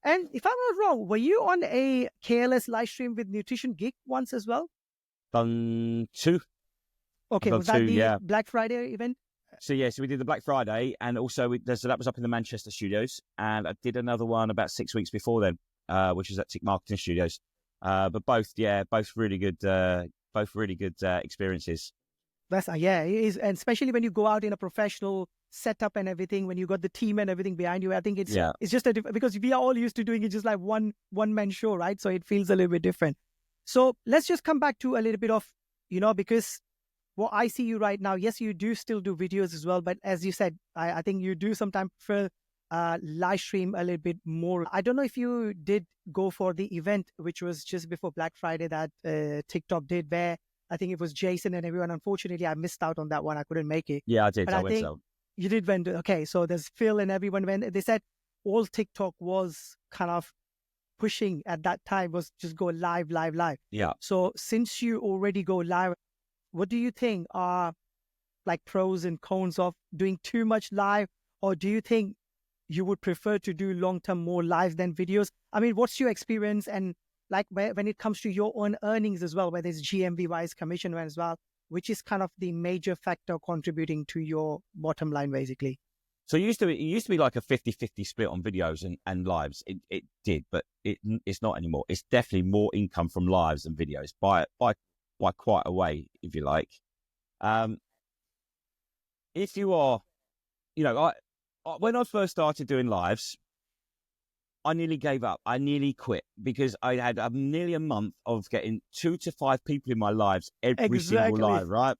And if I'm not wrong, were you on a KLS live stream with Nutrition Geek once as well?
Done 2.
Okay, was that the Black Friday event?
So we did the Black Friday, and also so that was up in the Manchester studios, and I did another one about 6 weeks before then, which was at Tick Marketing Studios. But both really good experiences.
That's it is, and especially when you go out in a professional setup and everything, when you got the team and everything behind you, I think it's just because we are all used to doing it just like one man show, right? So it feels a little bit different. So let's just come back to a little bit of, because what I see you right now, yes, you do still do videos as well, but as you said, I think you do sometimes prefer live stream a little bit more. I don't know if you did go for the event, which was just before Black Friday that TikTok did, where I think it was Jason and everyone. Unfortunately, I missed out on that one. I couldn't make it.
Yeah, I did.
But I think you did went. Okay, so there's Phil and everyone went. They said all TikTok was kind of pushing at that time was just go live.
Yeah.
So since you already go live, what do you think are like pros and cons of doing too much live, or do you think you would prefer to do long-term more live than videos? I mean, what's your experience, and like when it comes to your own earnings as well, whether it's GMV-wise, commission as well, which is kind of the major factor contributing to your bottom line, basically?
So it used to be like a 50-50 split on videos and lives. It did, but it's not anymore. It's definitely more income from lives than videos by quite a way, if you like. If you are, when I first started doing lives, I nearly gave up. I nearly quit because I had nearly a month of getting 2 to 5 people in my lives every single live, right?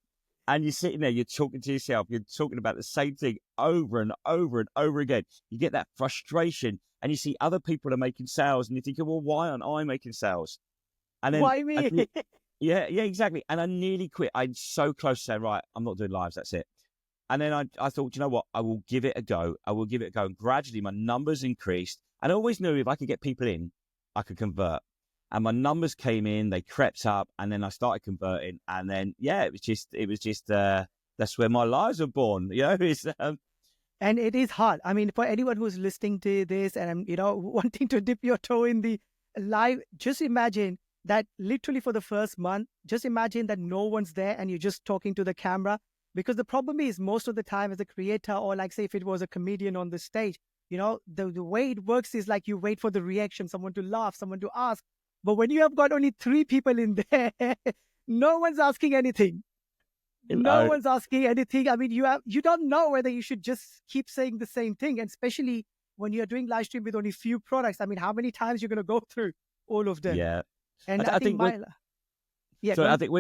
And you're sitting there, you're talking to yourself, you're talking about the same thing over and over and over again. You get that frustration, and you see other people are making sales, and you're thinking, well, why aren't I making sales? And then,
why me?
Yeah, exactly. And I nearly quit. I'm so close to saying, right, I'm not doing lives, that's it. And then I thought, you know what? I will give it a go. And gradually my numbers increased. And I always knew if I could get people in, I could convert. And my numbers came in, they crept up, and then I started converting. And then, it was just that's where my lives were born.
And it is hard. I mean, for anyone who's listening to this and, wanting to dip your toe in the live, just imagine that literally for the first month, just imagine that no one's there and you're just talking to the camera. Because the problem is most of the time as a creator, or like say if it was a comedian on the stage, the way it works is like you wait for the reaction, someone to laugh, someone to ask. But when you have got only 3 people in there, no one's asking anything. No one's asking anything. I mean, you don't know whether you should just keep saying the same thing. And especially when you're doing live stream with only few products. I mean, how many times you're going to go through all of them?
Yeah.
And I think
I think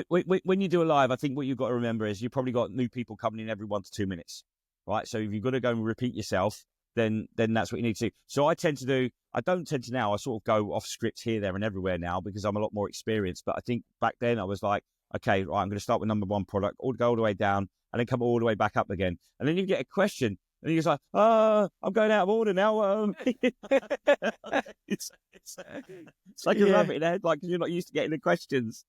when you do a live, I think what you've got to remember is you've probably got new people coming in every 1 to 2 minutes, right? So if you've got to go and repeat yourself, then that's what you need to do. So I don't tend to now, I sort of go off script here, there and everywhere now because I'm a lot more experienced. But I think back then I was like, okay, right, I'm going to start with number 1 product, go all the way down and then come all the way back up again. And then you get a question And he was like, I'm going out of order now. It's like a rabbit in the headlight because you're not used to getting the questions.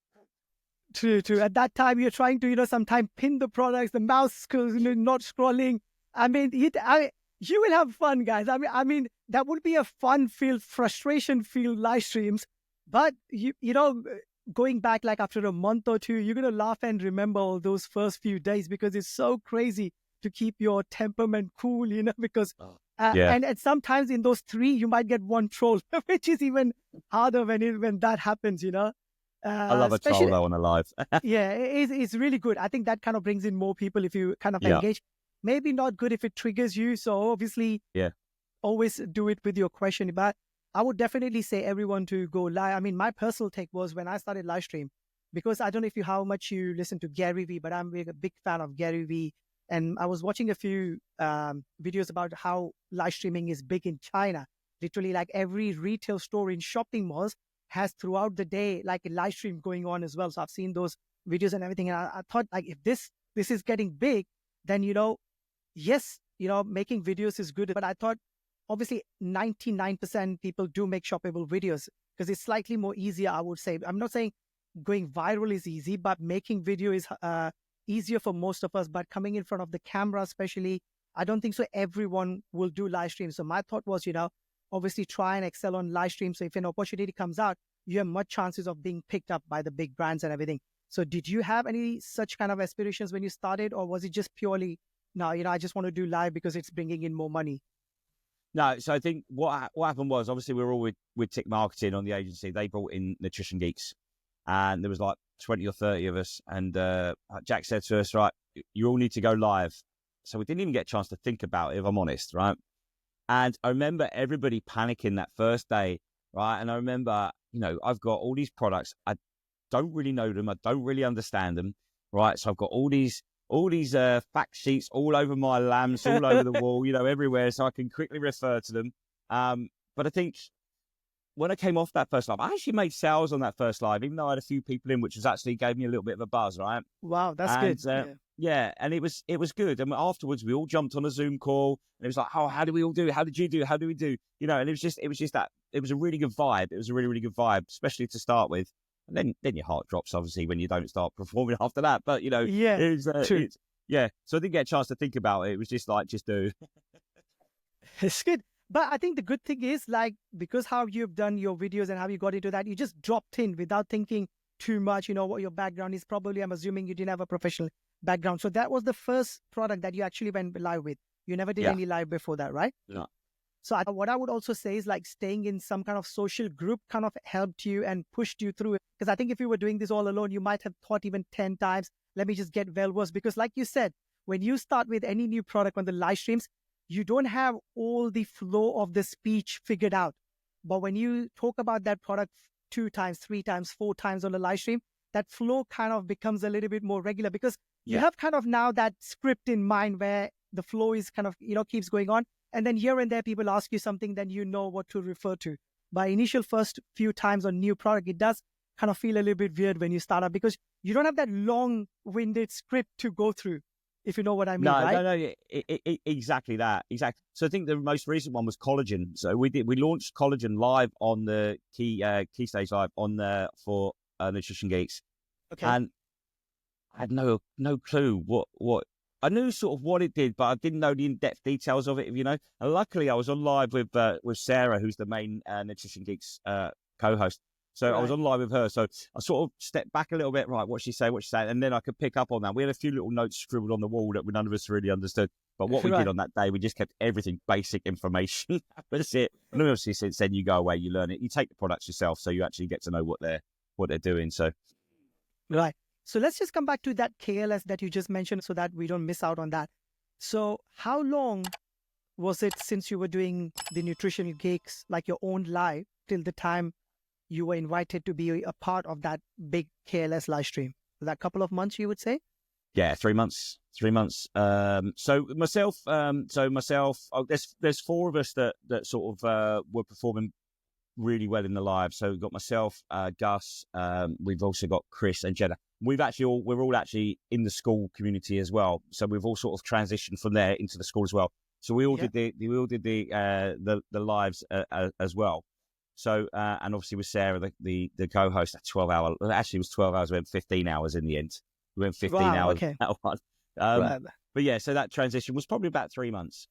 True. At that time, you're trying to, sometimes pin the products, the mouse not scrolling. I mean, you will have fun, guys. I mean, that would be a fun-filled, frustration-filled live streams. But going back like after a month or two, you're gonna laugh and remember all those first few days because it's so crazy to keep your temperament cool, because and sometimes in those 3 you might get 1 troll, which is even harder when that happens,
I love a troll though on a live.
Yeah, it's really good. I think that kind of brings in more people if you kind of engage. Maybe not good if it triggers you. So obviously, always do it with your question. But I would definitely say everyone to go live. I mean, my personal take was when I started live stream, because I don't know how much you listen to Gary Vee, but I'm a big fan of Gary Vee. And I was watching a few videos about how live streaming is big in China. Literally, like every retail store in shopping malls has throughout the day like a live stream going on as well. So I've seen those videos and everything. And I thought like if this is getting big, then, yes, making videos is good. But I thought obviously 99% people do make shoppable videos because it's slightly more easier, I would say. I'm not saying going viral is easy, but making video is easier for most of us. But coming in front of the camera, especially, I don't think so everyone will do live streams. So my thought was, obviously try and excel on live streams. So if an opportunity comes out, you have much chances of being picked up by the big brands and everything. So did you have any such kind of aspirations when you started, or was it just purely, no, I just want to do live because it's bringing in more money?
No, so I think what happened was, obviously we were all with Tick Marketing on the agency. They brought in Nutrition Geeks, and there was like 20 or 30 of us. And Jack said to us, right, you all need to go live. So we didn't even get a chance to think about it, if I'm honest, right? And I remember everybody panicking that first day, right? And I remember, I've got all these products. I don't really know them. I don't really understand them, right? So I've got all these fact sheets all over my lamps, all over the wall, everywhere, so I can quickly refer to them. But I think when I came off that first live, I actually made sales on that first live, even though I had a few people in, which was actually gave me a little bit of a buzz, right?
Wow, that's good.
Yeah, and it was good. And afterwards, we all jumped on a Zoom call, and it was like, oh, how do we all do? How did you do? How do we do? And it was just that. It was a really good vibe. It was a really, really good vibe, especially to start with. And then your heart drops, obviously, when you don't start performing after that. But, true. So I didn't get a chance to think about it. It was just like, just do.
It's good. But I think the good thing is, like, because how you've done your videos and how you got into that, you just dropped in without thinking too much, what your background is. Probably, I'm assuming you didn't have a professional background. So that was the first product that you actually went live with. You never did any live before that, right?
No.
So what I would also say is like staying in some kind of social group kind of helped you and pushed you through it. Because I think if you were doing this all alone, you might have thought even 10 times, let me just get well versed. Because like you said, when you start with any new product on the live streams, you don't have all the flow of the speech figured out. But when you talk about that product 2 times, 3 times, 4 times on the live stream, that flow kind of becomes a little bit more regular because you have kind of now that script in mind where the flow is kind of, keeps going on. And then here and there, people ask you something, then you know what to refer to. By initial first few times on new product, it does kind of feel a little bit weird when you start up because you don't have that long-winded script to go through, if you know what I mean, right?
No, exactly that. Exactly. So I think the most recent one was collagen. So we launched collagen live on the key stage live for Nutrition Geeks.
Okay.
And I had no clue what I knew sort of what it did, but I didn't know the in-depth details of it, And luckily, I was on live with Sarah, who's the main Nutrition Geeks co-host. So I was on live with her. So I sort of stepped back a little bit, right, what she say, and then I could pick up on that. We had a few little notes scribbled on the wall that none of us really understood. But what we did on that day, we just kept everything basic information. That's it. And obviously, since then, you go away, you learn it. You take the products yourself, so you actually get to know what they're doing. So,
right. So let's just come back to that KLS that you just mentioned so that we don't miss out on that. So how long was it since you were doing the Nutritional Geeks, like your own live, till the time you were invited to be a part of that big KLS live stream? Was that a couple of months, you would say?
Yeah, 3 months. 3 months. So myself, there's 4 of us that sort of were performing really well in the live. So we've got myself, Gus, we've also got Chris and Jenna. We're all actually in the SKOOL community as well. So we've all sort of transitioned from there into the SKOOL as well. So we all did the lives as well. So and obviously with Sarah, the co-host, that 12-hour. Actually, it was 12 hours. We went 15 hours in the end. We went 15 hours.
Okay.
That one.
Right.
But yeah, so that transition was probably about 3 months.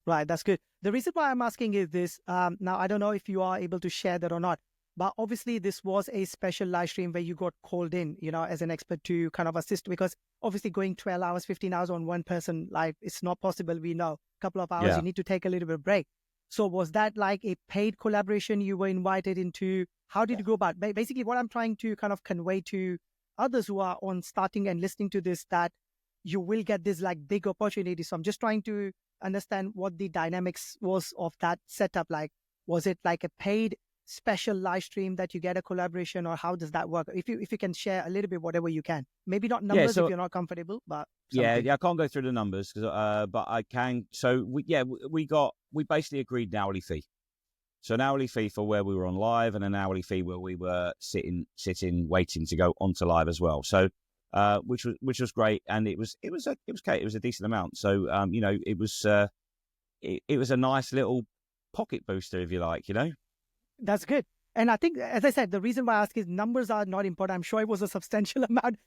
Right, that's good. The reason why I'm asking is this. Now, I don't know if you are able to share that or not, but obviously this was a special live stream where you got called in, as an expert to kind of assist, because obviously going 12 hours, 15 hours on one person live, it's not possible. We know a couple of hours, you need to take a little bit of break. So was that like a paid collaboration you were invited into? How did you go about? Basically, what I'm trying to kind of convey to others who are on starting and listening to this, that you will get this like big opportunity. So I'm just trying to understand what the dynamics was of that setup. Like, was it like a paid special live stream that you get a collaboration, or how does that work? If you can share a little bit, whatever you can, maybe not numbers if you're not comfortable, but something.
Yeah, I can't go through the numbers but I can. So we basically agreed an hourly fee. So an hourly fee for where we were on live, and an hourly fee where we were sitting waiting to go onto live as well. So which was great, and it was a decent amount. So it was a nice little pocket booster, if you like,
That's good. And I think, as I said, the reason why I ask is numbers are not important. I'm sure it was a substantial amount,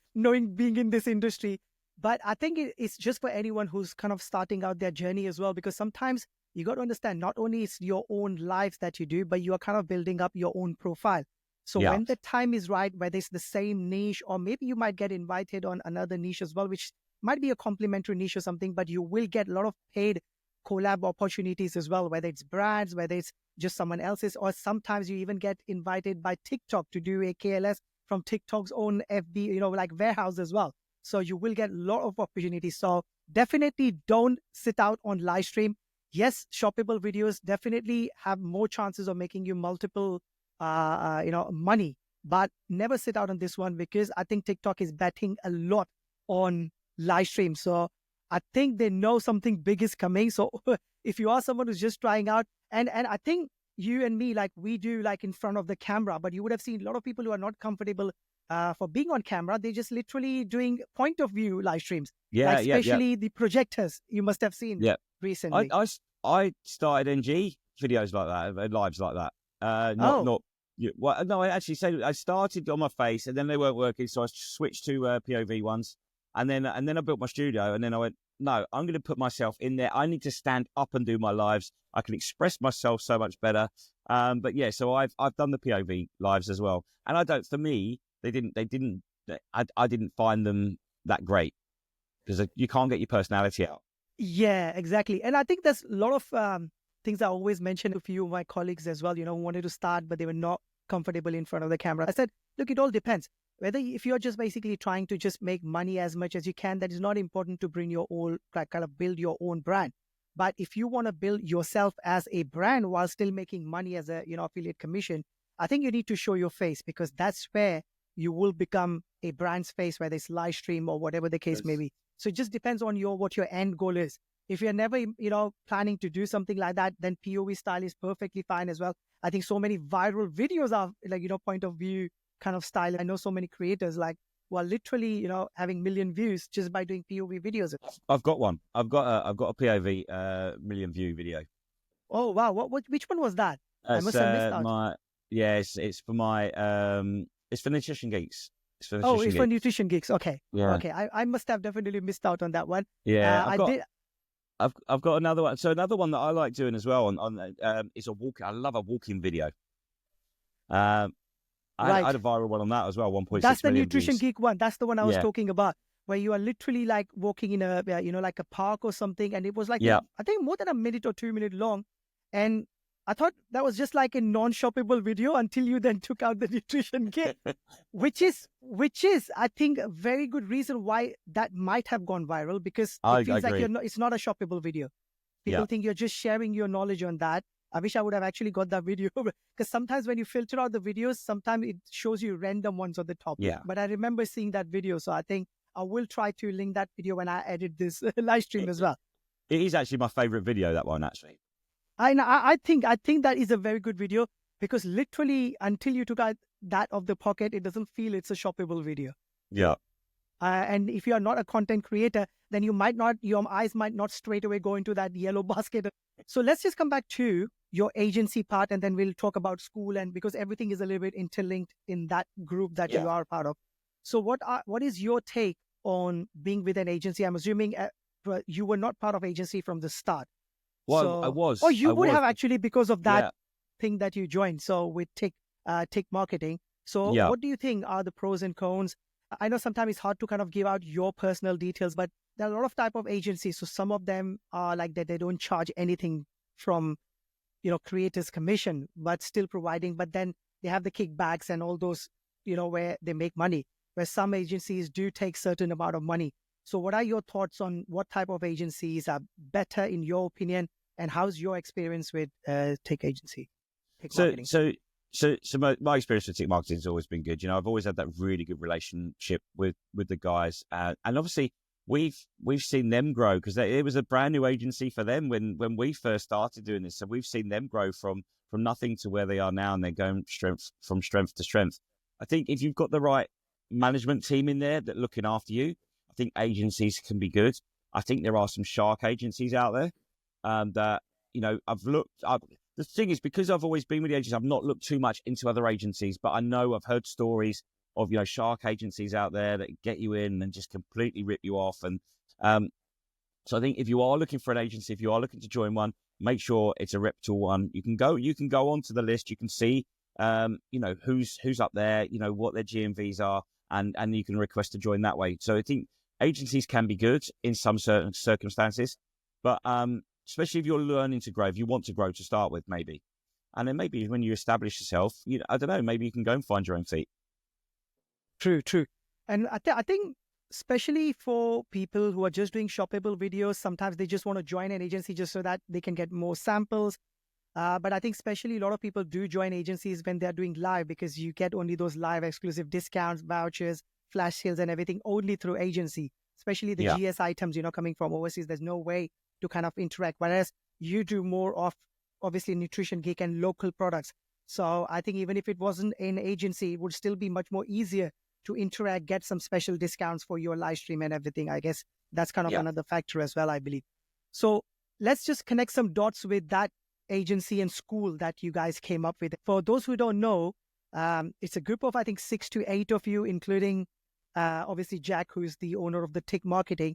being in this industry. But I think it's just for anyone who's kind of starting out their journey as well, because sometimes you got to understand, not only is your own lives that you do, but you are kind of building up your own profile. So when the time is right, whether it's the same niche, or maybe you might get invited on another niche as well, which might be a complementary niche or something, but you will get a lot of paid collab opportunities as well, whether it's brands, whether it's just someone else's, or sometimes you even get invited by TikTok to do a KLS from TikTok's own FB, like warehouse as well. So you will get a lot of opportunities. So definitely don't sit out on live stream. Yes, shoppable videos definitely have more chances of making you multiple, money, but never sit out on this one, because I think TikTok is betting a lot on live stream. So I think they know something big is coming. So if you are someone who's just trying out, and I think you and me, like we do like in front of the camera, but you would have seen a lot of people who are not comfortable for being on camera. They're just literally doing point of view live streams. Especially the projectors you must have seen recently.
I started NG videos like that, lives like that. I started on my face, and then they weren't working, so I switched to POV ones, and then I built my studio, and then I went, no, I'm going to put myself in there. I need to stand up and do my lives. I can express myself so much better. But yeah, so I've done the POV lives as well, and I didn't find them that great, because you can't get your personality out.
Yeah, exactly. And I think there's a lot of things I always mention to a few of my colleagues as well, who wanted to start, but they were not comfortable in front of the camera. I said, look, it all depends. Whether if you're just basically trying to just make money as much as you can, that is not important to bring your own, kind of build your own brand. But if you want to build yourself as a brand while still making money as a, affiliate commission, I think you need to show your face, because that's where you will become a brand's face, whether it's live stream or whatever the case may be. So it just depends on what your end goal is. If you're never, planning to do something like that, then POV style is perfectly fine as well. I think so many viral videos are like, point of view kind of style. I know so many creators who are literally, having million views just by doing POV videos.
I've got one. I've got a POV million view video.
Oh wow! Which one was that? I must have missed out.
It's for my it's for Nutrition Geeks.
For Nutrition Geeks. Okay. Yeah. Okay. I must have definitely missed out on that one.
Yeah. I've got another one. So another one that I like doing as well is a walk. I love a walking video. I had a viral one on that as well. 1.6
That's the
million
Nutrition
views.
Geek one. That's the one I was talking about, where you are literally like walking in a, like a park or something. And it was like, I think more than a minute or 2 minutes long. And I thought that was just like a non-shoppable video until you then took out the nutrition kit, which is, I think, a very good reason why that might have gone viral, because it feels like it's not a shoppable video. People think you're just sharing your knowledge on that. I wish I would have actually got that video, because sometimes when you filter out the videos, sometimes it shows you random ones on the top.
Yeah.
But I remember seeing that video, so I think I will try to link that video when I edit this live stream as well.
It is actually my favorite video, that one, actually.
I think that is a very good video, because literally until you took out that of the pocket, it doesn't feel it's a shoppable video.
Yeah.
And if you are not a content creator, then your eyes might not straight away go into that yellow basket. So let's just come back to your agency part, and then we'll talk about SKOOL, and because everything is a little bit interlinked in that group that you are part of. So what is your take on being with an agency? I'm assuming you were not part of agency from the start.
Well, I was.
Oh, you
I
would
was.
have actually, because of that thing that you joined. So with Tick Marketing. So what do you think are the pros and cons? I know sometimes it's hard to kind of give out your personal details, but there are a lot of type of agencies. So some of them are like that. They don't charge anything from, creators' commission, but still providing. But then they have the kickbacks and all those, where they make money, where some agencies do take certain amount of money. So what are your thoughts on what type of agencies are better in your opinion? And how's your experience with Tick Marketing?
So my experience with Tick Marketing has always been good. I've always had that really good relationship with the guys, and obviously we've seen them grow, because it was a brand new agency for them when we first started doing this. So we've seen them grow from nothing to where they are now, and they're going from strength to strength. I think if you've got the right management team in there that looking after you, I think agencies can be good. I think there are some shark agencies out there that the thing is, because I've always been with the agencies, I've not looked too much into other agencies, but I know I've heard stories of shark agencies out there that get you in and just completely rip you off. And so I think if you are looking for an agency, if you are looking to join one, make sure it's a reputable one. You can go onto the list, you can see who's up there, what their GMVs are, and you can request to join that way. So I think agencies can be good in some certain circumstances, but especially if you're learning to grow, if you want to grow to start with, maybe. And then maybe when you establish yourself, I don't know, maybe you can go and find your own feet.
True. And I think especially for people who are just doing shoppable videos, sometimes they just want to join an agency just so that they can get more samples. But I think especially a lot of people do join agencies when they're doing live, because you get only those live exclusive discounts, vouchers, flash sales and everything only through agency, especially the GS items, coming from overseas. There's no way to kind of interact, whereas you do more of obviously Nutrition Geek and local products. So I think even if it wasn't an agency, it would still be much more easier to interact, get some special discounts for your live stream and everything. I guess that's kind of another factor as well, I believe. So let's just connect some dots with that agency and SKOOL that you guys came up with. For those who don't know, it's a group of, I think, 6 to 8 of you, including obviously Jack, who's the owner of the Tick Marketing.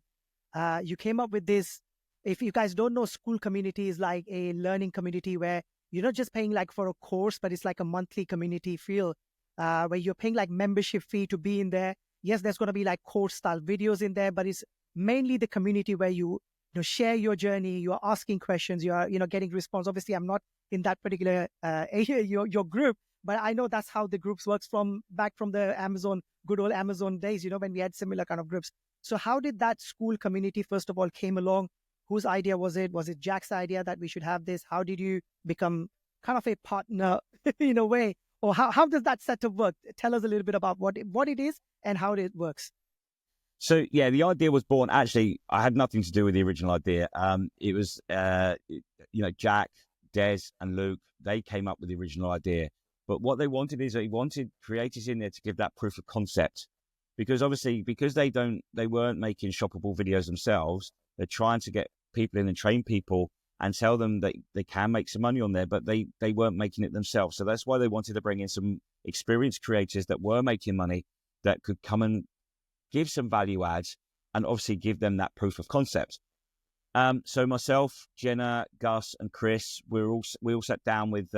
You came up with this. If you guys don't know, SKOOL community is like a learning community where you're not just paying like for a course, but it's like a monthly community feel where you're paying like membership fee to be in there. Yes, there's going to be like course style videos in there, but it's mainly the community where you share your journey, you are asking questions, you are getting response. Obviously, I'm not in that particular your group, but I know that's how the groups works back from the good old Amazon days, when we had similar kind of groups. So how did that SKOOL community first of all came along? Whose idea was it? Was it Jack's idea that we should have this? How did you become kind of a partner in a way? Or how does that setup work? Tell us a little bit about what it is and how it works.
So, the idea was born. Actually, I had nothing to do with the original idea. It was, Jack, Des, and Luke, they came up with the original idea. But what they wanted is they wanted creators in there to give that proof of concept. Because obviously, because they weren't making shoppable videos themselves, they're trying to get people in and train people and tell them that they can make some money on there, but they weren't making it themselves. So that's why they wanted to bring in some experienced creators that were making money, that could come and give some value adds and obviously give them that proof of concept. So myself, Jenna, Gus, and Chris, we all sat down with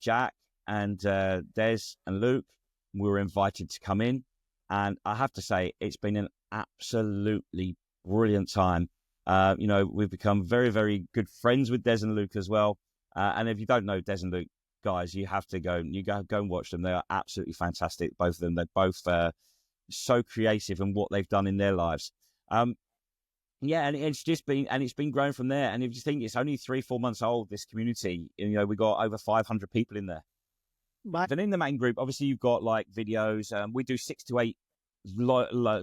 Jack and Des and Luke. We were invited to come in, and I have to say it's been an absolutely brilliant time. We've become very, very good friends with Des and Luke as well. And if you don't know Des and Luke, guys, you have to go and watch them. They are absolutely fantastic, both of them. They're both so creative in what they've done in their lives. And it's been growing from there. And if you think it's only 3-4 months old, this community, we got over 500 people in there. But then in the main group, obviously you've got like videos. We do 6 to 8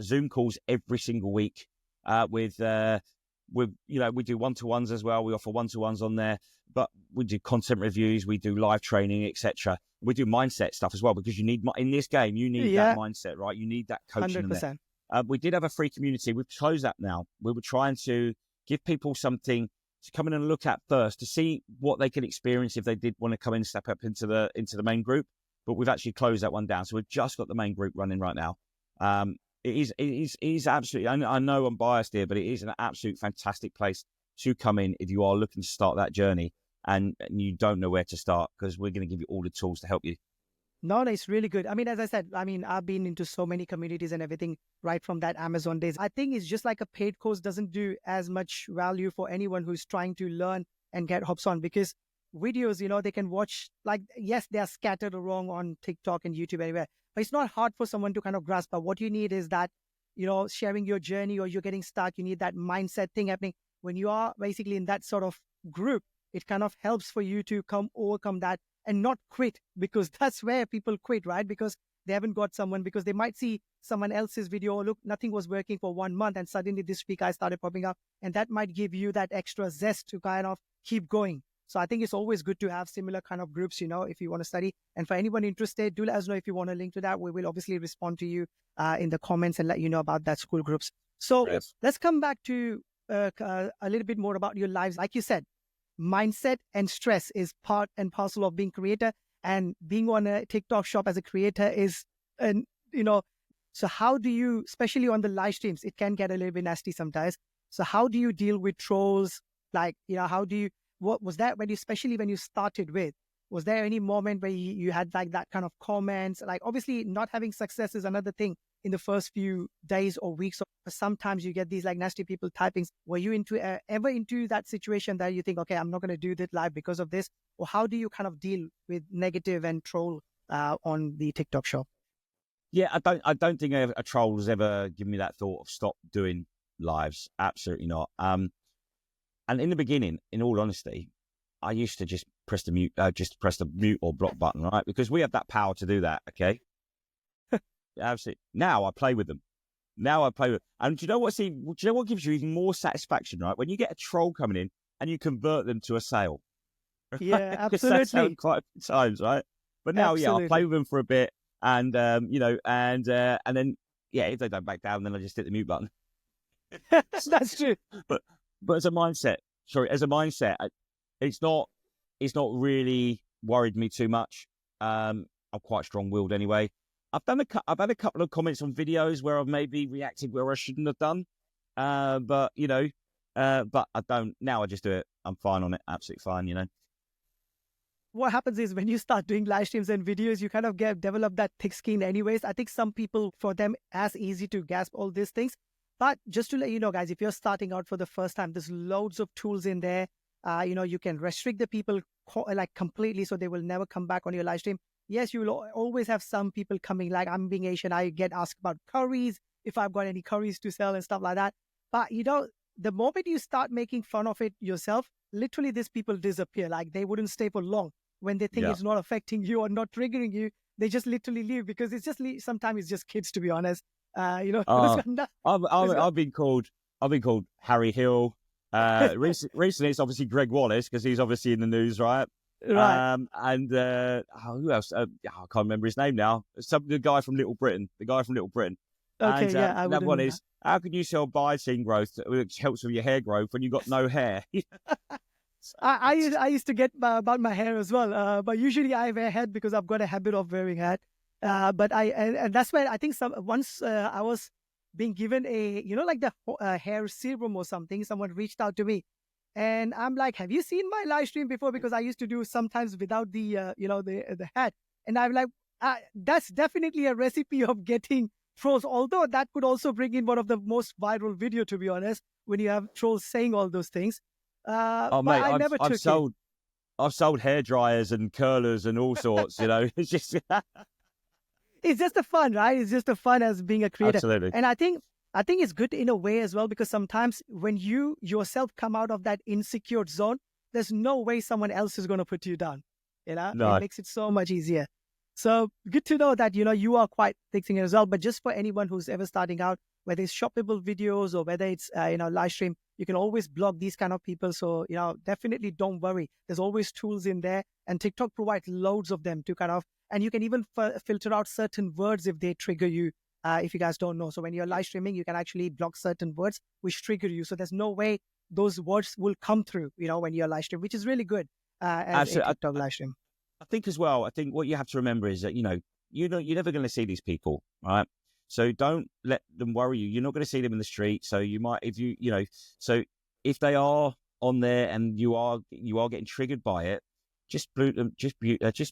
Zoom calls every single week. We do one-to-ones as well. We offer one-to-ones on there, but we do content reviews, we do live training, etc. We do mindset stuff as well, because you need in this game, you need that mindset, right? You need that coaching. 100%. We did have a free community. We've closed that now. We were trying to give people something to come in and look at first to see what they could experience if they did want to come in and step up into the main group. But we've actually closed that one down. So we've just got the main group running right now. It is absolutely, I know I'm biased here, but it is an absolute fantastic place to come in if you are looking to start that journey and you don't know where to start, because we're going to give you all the tools to help you.
No, it's really good. I mean, as I said, I've been into so many communities and everything right from that Amazon days. I think it's just like a paid course doesn't do as much value for anyone who's trying to learn and get hops on, because videos, they can watch, like, yes, they are scattered around on TikTok and YouTube anywhere, but it's not hard for someone to kind of grasp. But what you need is that, sharing your journey, or you're getting stuck, you need that mindset thing happening. When you are basically in that sort of group, it kind of helps for you to overcome that and not quit, because that's where people quit, right? Because they haven't got someone, because they might see someone else's video, look, nothing was working for 1 month, and suddenly this week I started popping up, and that might give you that extra zest to kind of keep going. So I think it's always good to have similar kind of groups, if you want to study. And for anyone interested, do let us know if you want a link to that. We will obviously respond to you in the comments and let you know about that SKOOL groups. So let's come back to a little bit more about your lives. Like you said, mindset and stress is part and parcel of being creator, and being on a TikTok shop as a creator is, so how do you, especially on the live streams, it can get a little bit nasty sometimes. So how do you deal with trolls? Like, what was that especially when you started with, was there any moment where you had like that kind of comments? Like, obviously not having success is another thing in the first few days or weeks. Or sometimes you get these like nasty people typing. Were you ever into that situation that you think, okay, I'm not going to do that live because of this? Or how do you kind of deal with negative and troll on the TikTok shop?
Yeah, I don't think a troll has ever given me that thought of stop doing lives. Absolutely not. And in the beginning, in all honesty, I used to just press the mute or block button, right? Because we have that power to do that. Okay. Absolutely. Now I play with them. And do you know what gives you even more satisfaction, right? When you get a troll coming in and you convert them to a sale.
Yeah, absolutely.
That's happened quite a few times, right? But now,
absolutely.
I'll play with them for a bit, and then if they don't back down, then I just hit the mute button.
That's true.
But as a mindset, it's not really worried me too much. I'm quite strong-willed anyway. I've had a couple of comments on videos where I've maybe reacted where I shouldn't have done, but I don't. Now I just do it. I'm fine on it. Absolutely fine.
What happens is when you start doing live streams and videos, you kind of develop that thick skin anyways. I think some people, for them, as easy to grasp all these things. But just to let you know, guys, if you're starting out for the first time, there's loads of tools in there. You can restrict the people like completely, so they will never come back on your live stream. Yes, you will always have some people coming, like I'm being Asian, I get asked about curries, if I've got any curries to sell and stuff like that. But, the moment you start making fun of it yourself, literally these people disappear. Like, they wouldn't stay for long. When they think it's not affecting you or not triggering you, they just literally leave, because it's just, sometimes it's just kids, to be honest.
I've been called Harry Hill. Recently it's obviously Greg Wallace, because he's obviously in the news, right?
Right.
Who else? I can't remember his name now. The guy from Little Britain.
Okay,
and, that one is, how can you sell biotin growth, which helps with your hair growth, when you've got no hair?
I used to get about my hair as well, but usually I wear hat because I've got a habit of wearing hat. But and that's where I think once I was being given a like the hair serum or something. Someone reached out to me, and I'm like, "Have you seen my live stream before?" Because I used to do sometimes without the the hat, and I'm like, that's definitely a recipe of getting trolls. Although that could also bring in one of the most viral video, to be honest, when you have trolls saying all those things.
Mate, I've sold hair dryers and curlers and all sorts. It's just
it's just the fun, right? It's just the fun as being a creator.
Absolutely.
And I think it's good in a way as well, because sometimes when you yourself come out of that insecure zone, there's no way someone else is going to put you down.
No.
It makes it so much easier. So good to know that you are quite fixing it as well. But just for anyone who's ever starting out, whether it's shoppable videos or whether it's live stream, you can always block these kind of people. So definitely don't worry. There's always tools in there, and TikTok provides loads of them to kind of, and you can even filter out certain words if they trigger you. if you guys don't know. So when you're live streaming, you can actually block certain words which trigger you. So there's no way those words will come through, when you're live stream, which is really good as a
Absolutely.
TikTok live stream.
I think as well, I think what you have to remember is that, you're never going to see these people, right? So don't let them worry you. You're not going to see them in the street. So you might, so if they are on there and you are getting triggered by it, just mute them, just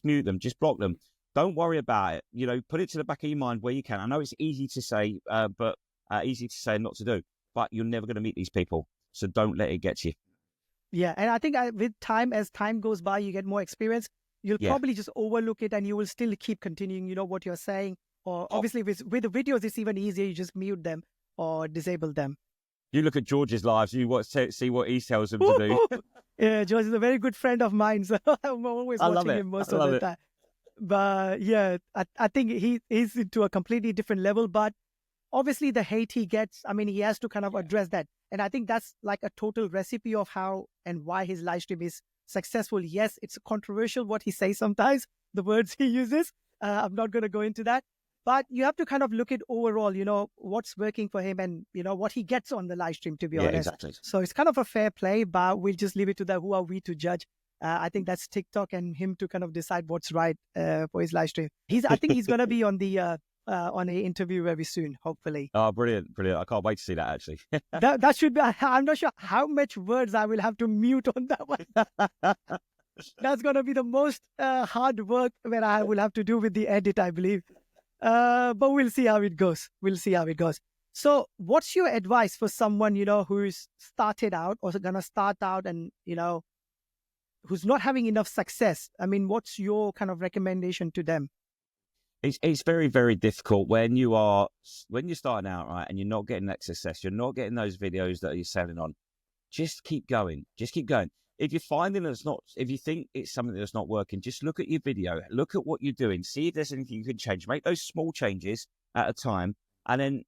mute them, just block them. Don't worry about it. Put it to the back of your mind where you can. I know it's easy to say, but easy to say and not to do, but you're never going to meet these people. So don't let it get to you.
Yeah. And I think with time, as time goes by, you get more experience. You'll probably just overlook it and you will still keep continuing, what you're saying. Or obviously with the videos, it's even easier. You just mute them or disable them.
You look at George's lives, see what he tells them to do.
Yeah, George is a very good friend of mine. So I'm always watching him most of the time. But yeah, I think he's into a completely different level. But obviously the hate he gets, he has to kind of address that. And I think that's like a total recipe of how and why his live stream is successful. Yes, it's controversial what he says sometimes, the words he uses. I'm not going to go into that. But you have to kind of look at overall, what's working for him and, what he gets on the live stream, to be honest.
Exactly.
So it's kind of a fair play, but we'll just leave it to that. Who are we to judge? I think that's TikTok and him to kind of decide what's right for his live stream. I think he's going to be on the on an interview very soon, hopefully.
Oh, brilliant. I can't wait to see that, actually.
that should be, I'm not sure how much words I will have to mute on that one. That's going to be the most hard work that I will have to do with the edit, I believe. But we'll see how it goes. So what's your advice for someone, who's started out or going to start out and, who's not having enough success? What's your kind of recommendation to them?
It's very, very difficult when you're starting out, right, and you're not getting that success. You're not getting those videos that you're selling on. Just keep going. If you're finding if you think it's something that's not working, just look at your video, look at what you're doing, see if there's anything you can change. Make those small changes at a time, and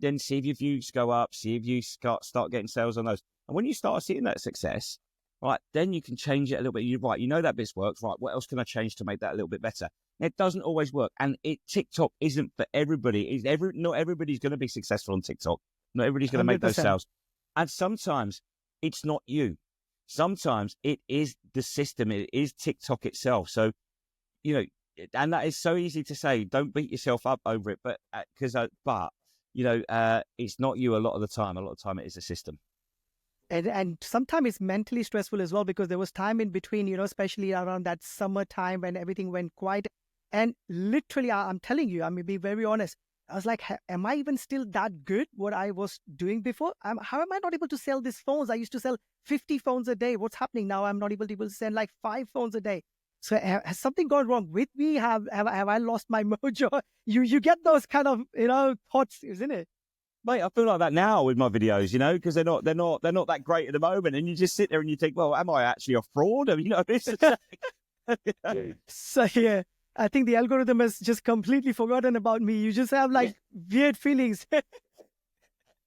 then see if your views go up, see if you start getting sales on those. And when you start seeing that success, right, then you can change it a little bit. You're right, that bit's worked. Right, what else can I change to make that a little bit better? It doesn't always work, and TikTok isn't for everybody. Not everybody's going to be successful on TikTok. Not everybody's going to make those sales, and sometimes it's not you. Sometimes it is the system. It is TikTok itself. So, and that is so easy to say. Don't beat yourself up over it, but it's not you a lot of the time. A lot of the time, it is the system.
And sometimes it's mentally stressful as well, because there was time in between, especially around that summertime when everything went quiet. And literally, I'm telling you, be very honest. I was like, am I even still that good what I was doing before? How am I not able to sell these phones? I used to sell 50 phones a day. What's happening now? I'm not able to sell like 5 phones a day. So has something gone wrong with me? Have I lost my mojo? You get those kind of thoughts, isn't it?
Mate, I feel like that now with my videos, because they're not that great at the moment, and you just sit there and you think, well, am I actually a fraud?
So yeah. I think the algorithm has just completely forgotten about me. You just have like weird feelings.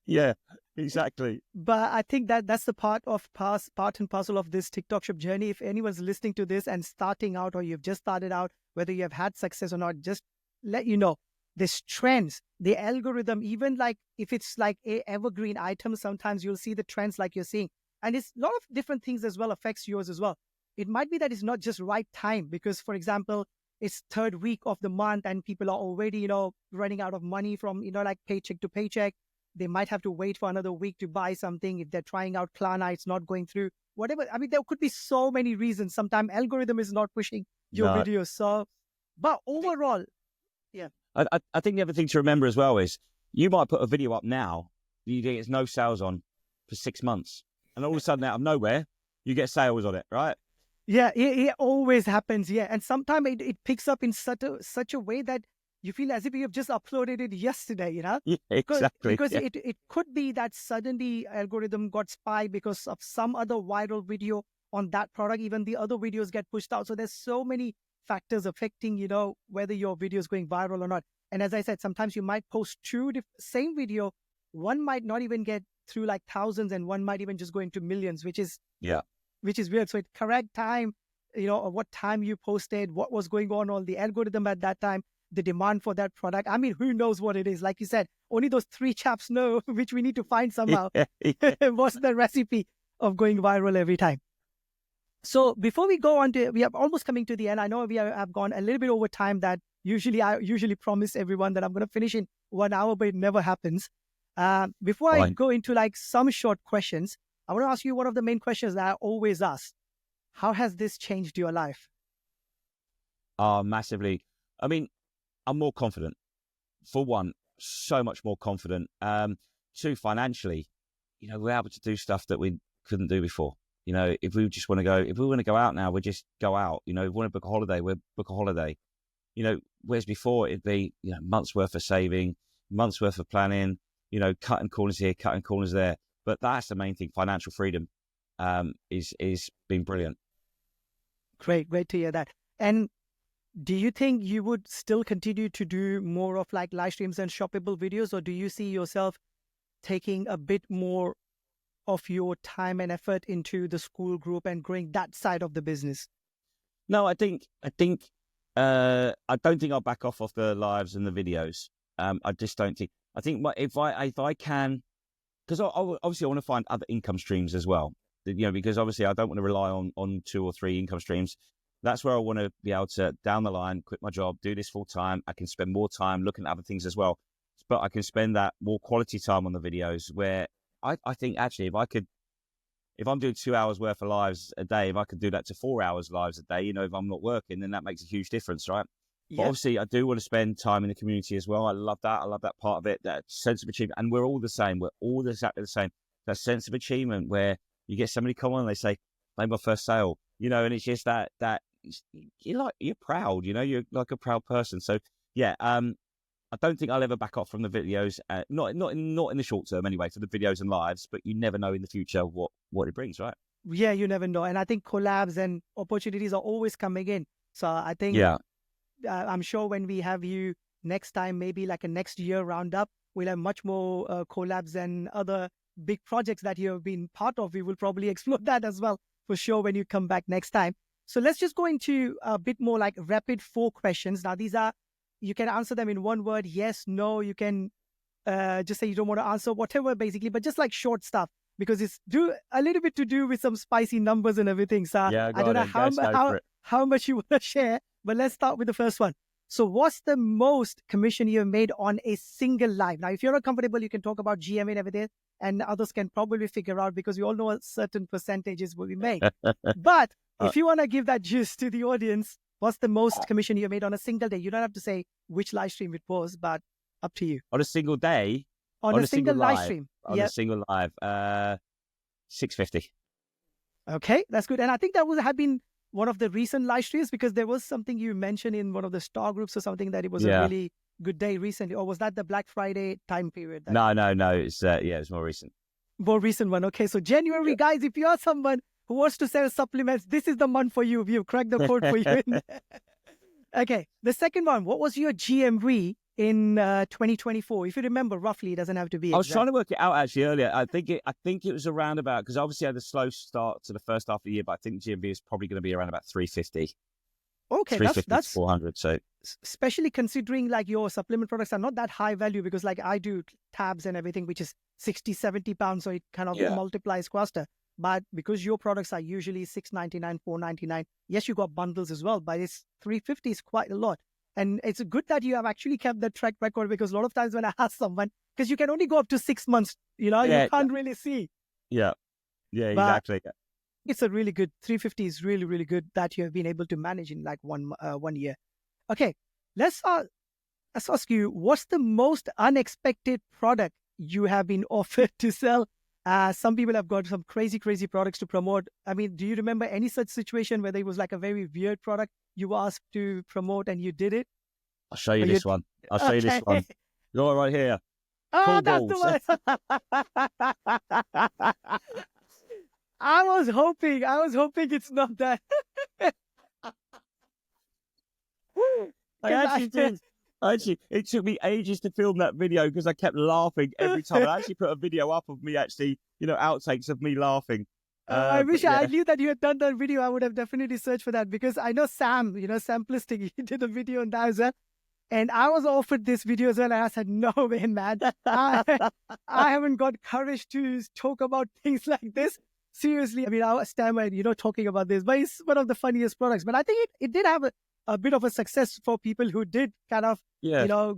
Yeah, exactly.
But I think that's the part and parcel of this TikTok shop journey. If anyone's listening to this and starting out, or you've just started out, whether you have had success or not, just let you know, there's trends, the algorithm, even like if it's like a evergreen item, sometimes you'll see the trends like you're seeing. And it's a lot of different things as well affects yours as well. It might be that it's not just right time, because for example, it's 3rd week of the month and people are already, running out of money from, like paycheck to paycheck. They might have to wait for another week to buy something. If they're trying out Klarna, it's not going through. Whatever. There could be so many reasons. Sometimes algorithm is not pushing your videos. So, but overall, yeah.
I think the other thing to remember as well is you might put a video up now that you get no sales on for 6 months. And all of a sudden out of nowhere, you get sales on it, right?
Yeah, it always happens. Yeah. And sometimes it picks up in such a way that you feel as if you have just uploaded it yesterday,
Yeah, exactly.
Because it could be that suddenly algorithm got spied because of some other viral video on that product. Even the other videos get pushed out. So there's so many factors affecting, whether your video is going viral or not. And as I said, sometimes you might post 2 same video. One might not even get through like thousands, and one might even just go into millions, which is weird. So correct time, or what time you posted, what was going on the algorithm at that time. the demand for that product. I mean, who knows what it is? Like you said, only those 3 chaps know, which we need to find somehow. What's the recipe of going viral every time? So before we go on to, we are almost coming to the end. I know have gone a little bit over time that I usually promise everyone that I'm going to finish in 1 hour, but it never happens. Before I go into like some short questions, I want to ask you one of the main questions that I always ask. How has this changed your life?
Massively. I mean, I'm more confident. For one, so much more confident. 2, financially, we're able to do stuff that we couldn't do before. If we just want to go out now, we just go out. If we want to book a holiday, we'll book a holiday. Whereas before it'd be, months worth of saving, months worth of planning, cutting corners here, cutting corners there. But that's the main thing. Financial freedom is been brilliant.
Great to hear that. And do you think you would still continue to do more of like live streams and shoppable videos, or do you see yourself taking a bit more of your time and effort into the SKOOL group and growing that side of the business?
No, I don't think I'll back off the lives and the videos. I just don't think. I think if I can, because obviously I want to find other income streams as well. Because obviously I don't want to rely on 2 or 3 income streams. That's where I want to be able to, down the line, quit my job, do this full time. I can spend more time looking at other things as well, but I can spend that more quality time on the videos. Where I think actually, if I'm doing 2 hours worth of lives a day, if I could do that to 4 hours lives a day, if I'm not working, then that makes a huge difference, right? Yeah. But obviously, I do want to spend time in the community as well. I love that. I love that part of it, that sense of achievement. And we're all the same. We're all exactly the same. That sense of achievement where you get somebody come on and they say, "Made my first sale," and it's just that you're proud. You're like a proud person. So yeah, I don't think I'll ever back off from the videos. Not in the short term anyway, for the videos and lives. But you never know in the future what it brings, right?
Yeah, you never know. And I think collabs and opportunities are always coming in. So I think I'm sure when we have you next time, maybe like a next year roundup, we'll have much more collabs and other big projects that you have been part of. We will probably explore that as well for sure when you come back next time. So let's just go into a bit more like rapid 4 questions. Now, these are, you can answer them in 1 word, yes, no. You can just say you don't want to answer, whatever, basically, but just like short stuff, because it's a little bit to do with some spicy numbers and everything. So I don't know how much you want to share, but let's start with the first one. So what's the most commission you have made on a single live? Now, if you're not comfortable, you can talk about GM and everything, and others can probably figure out, because we all know a certain percentages will be made. But if you want to give that gist to the audience, what's the most commission you made on a single day? You don't have to say which live stream it was, but up to you.
On a single day?
On a single live stream.
On a single live, $650.
Okay, that's good. And I think that had been one of the recent live streams, because there was something you mentioned in one of the star groups or something that it was a really good day recently. Or was that the Black Friday time period?
No. It's it's more recent.
More recent one. Okay, so January, guys, if you are someone who wants to sell supplements, this is the month for you. We've cracked the code for you. Okay, the second one. What was your GMV in 2024? If you remember roughly, it doesn't have to be exact.
I was trying to work it out actually earlier. I think it was around about, because obviously I had a slow start to the first half of the year, but I think GMV is probably going to be around about 350.
Okay,
350
that's
to 400. So
especially considering like your supplement products are not that high value, because like I do tabs and everything, which is 60-70 pounds, so it kind of multiplies faster. But because your products are usually $6.99, $4.99, yes, you got bundles as well, but it's $350 is quite a lot. And it's good that you have actually kept the track record, because a lot of times when I ask someone, because you can only go up to 6 months, you can't really see.
Yeah, exactly.
It's a really good, 350 is really, really good that you have been able to manage in like one year. Okay, let's ask you, what's the most unexpected product you have been offered to sell? Some people have got some crazy products to promote. I mean, do you remember any such situation where there was like a very weird product you were asked to promote and you did it?
I'll show you this one. I'll show you this one. You're right here.
Oh, cool, that's balls. The one. I was hoping it's not that.
Actually, it took me ages to film that video because I kept laughing every time. I actually put a video up of me outtakes of me laughing.
I wish I knew that you had done that video. I would have definitely searched for that, because I know Sam, Simplistic, he did a video on that as well. And I was offered this video as well. And I said, no way, man. I haven't got courage to talk about things like this. Seriously, I mean, I was stammered, talking about this, but it's one of the funniest products. But I think it did have a bit of a success for people who did kind of,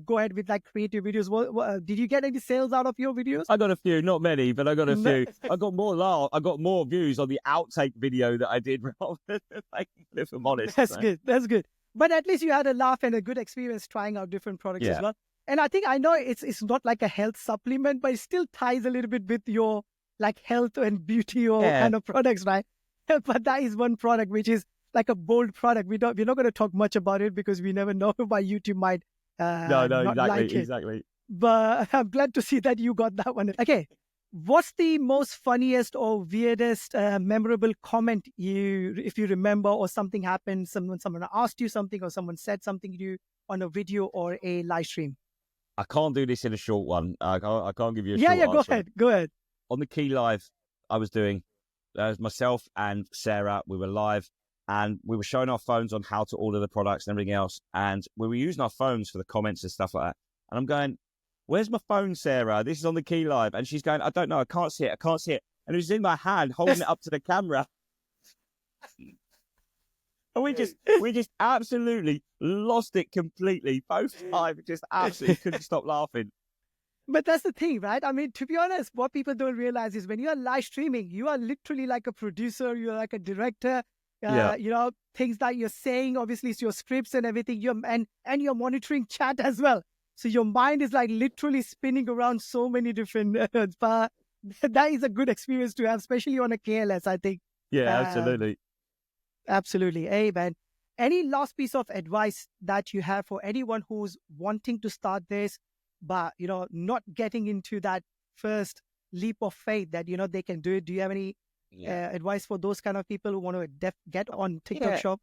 go ahead with like creative videos. Did you get any sales out of your videos?
I got a few, not many, but I got a few. I got more views on the outtake video that I did, rather than, like, if I'm honest.
That's good. That's good. But at least you had a laugh and a good experience trying out different products as well. And I know it's not like a health supplement, but it still ties a little bit with your like health and beauty or kind of products, right? But that is one product which is like a bold product. We're not going to talk much about it because we never know why YouTube might not like it.
Exactly.
But I'm glad to see that you got that one. Okay. What's the most funniest or weirdest memorable comment if you remember, or something happened, someone asked you something or someone said something to you on a video or a live stream?
I can't do this in a short one. I can't give you a short answer.
Go ahead.
On the Key Live I was doing, myself and Sarah, we were live and we were showing our phones on how to order the products and everything else. And we were using our phones for the comments and stuff like that. And I'm going, where's my phone, Sarah? This is on the Key Live. And she's going, I don't know. I can't see it. And it was in my hand, holding it up to the camera. And we just absolutely lost it completely. Both times, just absolutely couldn't stop laughing.
But that's the thing, right? I mean, to be honest, what people don't realize is when you are live streaming, you are literally like a producer, you're like a director. Things that you're saying, obviously, it's your scripts and everything. And you're monitoring chat as well. So your mind is like literally spinning around so many different but that is a good experience to have, especially on a KLS, I think.
Yeah, absolutely.
Absolutely. Hey, man. Any last piece of advice that you have for anyone who's wanting to start this, but, not getting into that first leap of faith that, they can do it? Do you have any advice for those kind of people who want to get on TikTok Shop?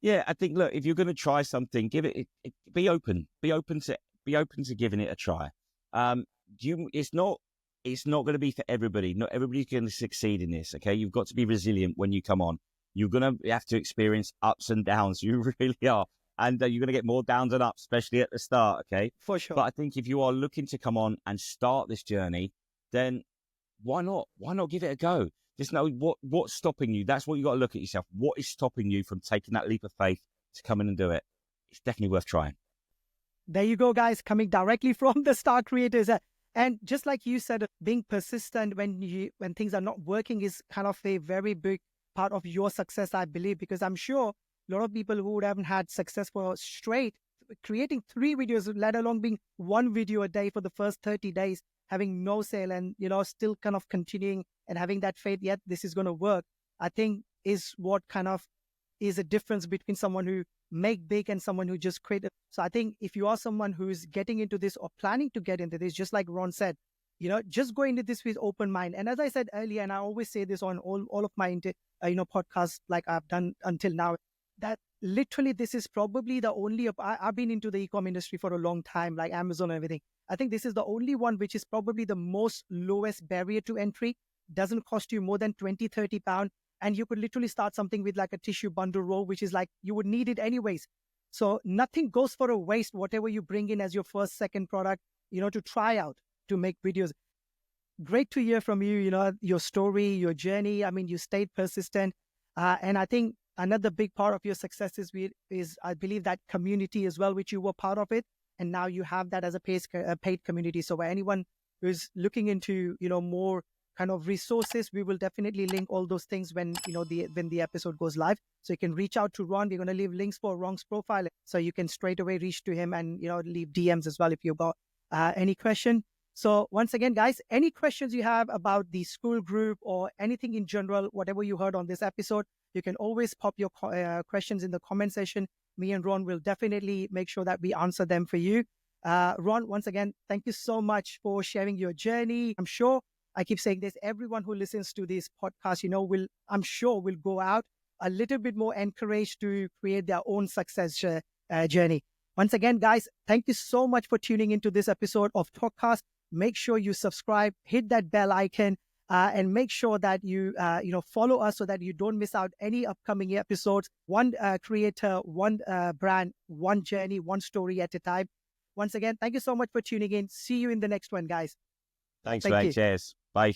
Yeah, I think, look, if you're going to try something, give it, be open to giving it a try. It's not going to be for everybody. Not everybody's going to succeed in this. Okay. You've got to be resilient when you come on. You're going to have to experience ups and downs. You really are. And you're going to get more downs and ups, especially at the start. Okay.
For sure.
But I think if you are looking to come on and start this journey, then why not? Why not give it a go? Just know what's stopping you. That's what you got to look at yourself. What is stopping you from taking that leap of faith to come in and do it? It's definitely worth trying.
There you go, guys, coming directly from the star creators. And just like you said, being persistent when things are not working is kind of a very big part of your success, I believe, because I'm sure a lot of people who haven't had success for straight, creating 3 videos, let alone being 1 video a day for the first 30 days, having no sale and, still kind of continuing and having that faith, yet this is going to work, I think is what kind of is a difference between someone who make big and someone who just create. So I think if you are someone who's getting into this or planning to get into this, just like Ron said, just go into this with open mind. And as I said earlier, and I always say this on all of my, podcasts like I've done until now, that literally this is probably the only, I've been into the e-com industry for a long time, like Amazon and everything. I think this is the only one which is probably the most lowest barrier to entry. Doesn't cost you more than 20-30 pounds. And you could literally start something with like a tissue bundle roll, which is like, you would need it anyways. So nothing goes for a waste, whatever you bring in as your first, second product, to try out, to make videos. Great to hear from you, your story, your journey. I mean, you stayed persistent. And I think another big part of your success is I believe, that community as well, which you were part of it. And now you have that as a paid community. So for anyone who's looking into, more kind of resources, we will definitely link all those things when the episode goes live. So you can reach out to Ron. We're going to leave links for Ron's profile, so you can straight away reach to him and leave DMs as well if you've got any question. So once again, guys, any questions you have about the SKOOL group or anything in general, whatever you heard on this episode, you can always pop your questions in the comment section. Me and Ron will definitely make sure that we answer them for you. Ron, once again, thank you so much for sharing your journey. I'm sure, I keep saying this, everyone who listens to this podcast, will go out a little bit more encouraged to create their own success journey. Once again, guys, thank you so much for tuning into this episode of Talkcast. Make sure you subscribe, hit that bell icon, and make sure that you follow us so that you don't miss out any upcoming episodes. One creator, one brand, one journey, one story at a time. Once again, thank you so much for tuning in. See you in the next one, guys.
Thanks,
Thank
mate.
you.
Cheers. Bye.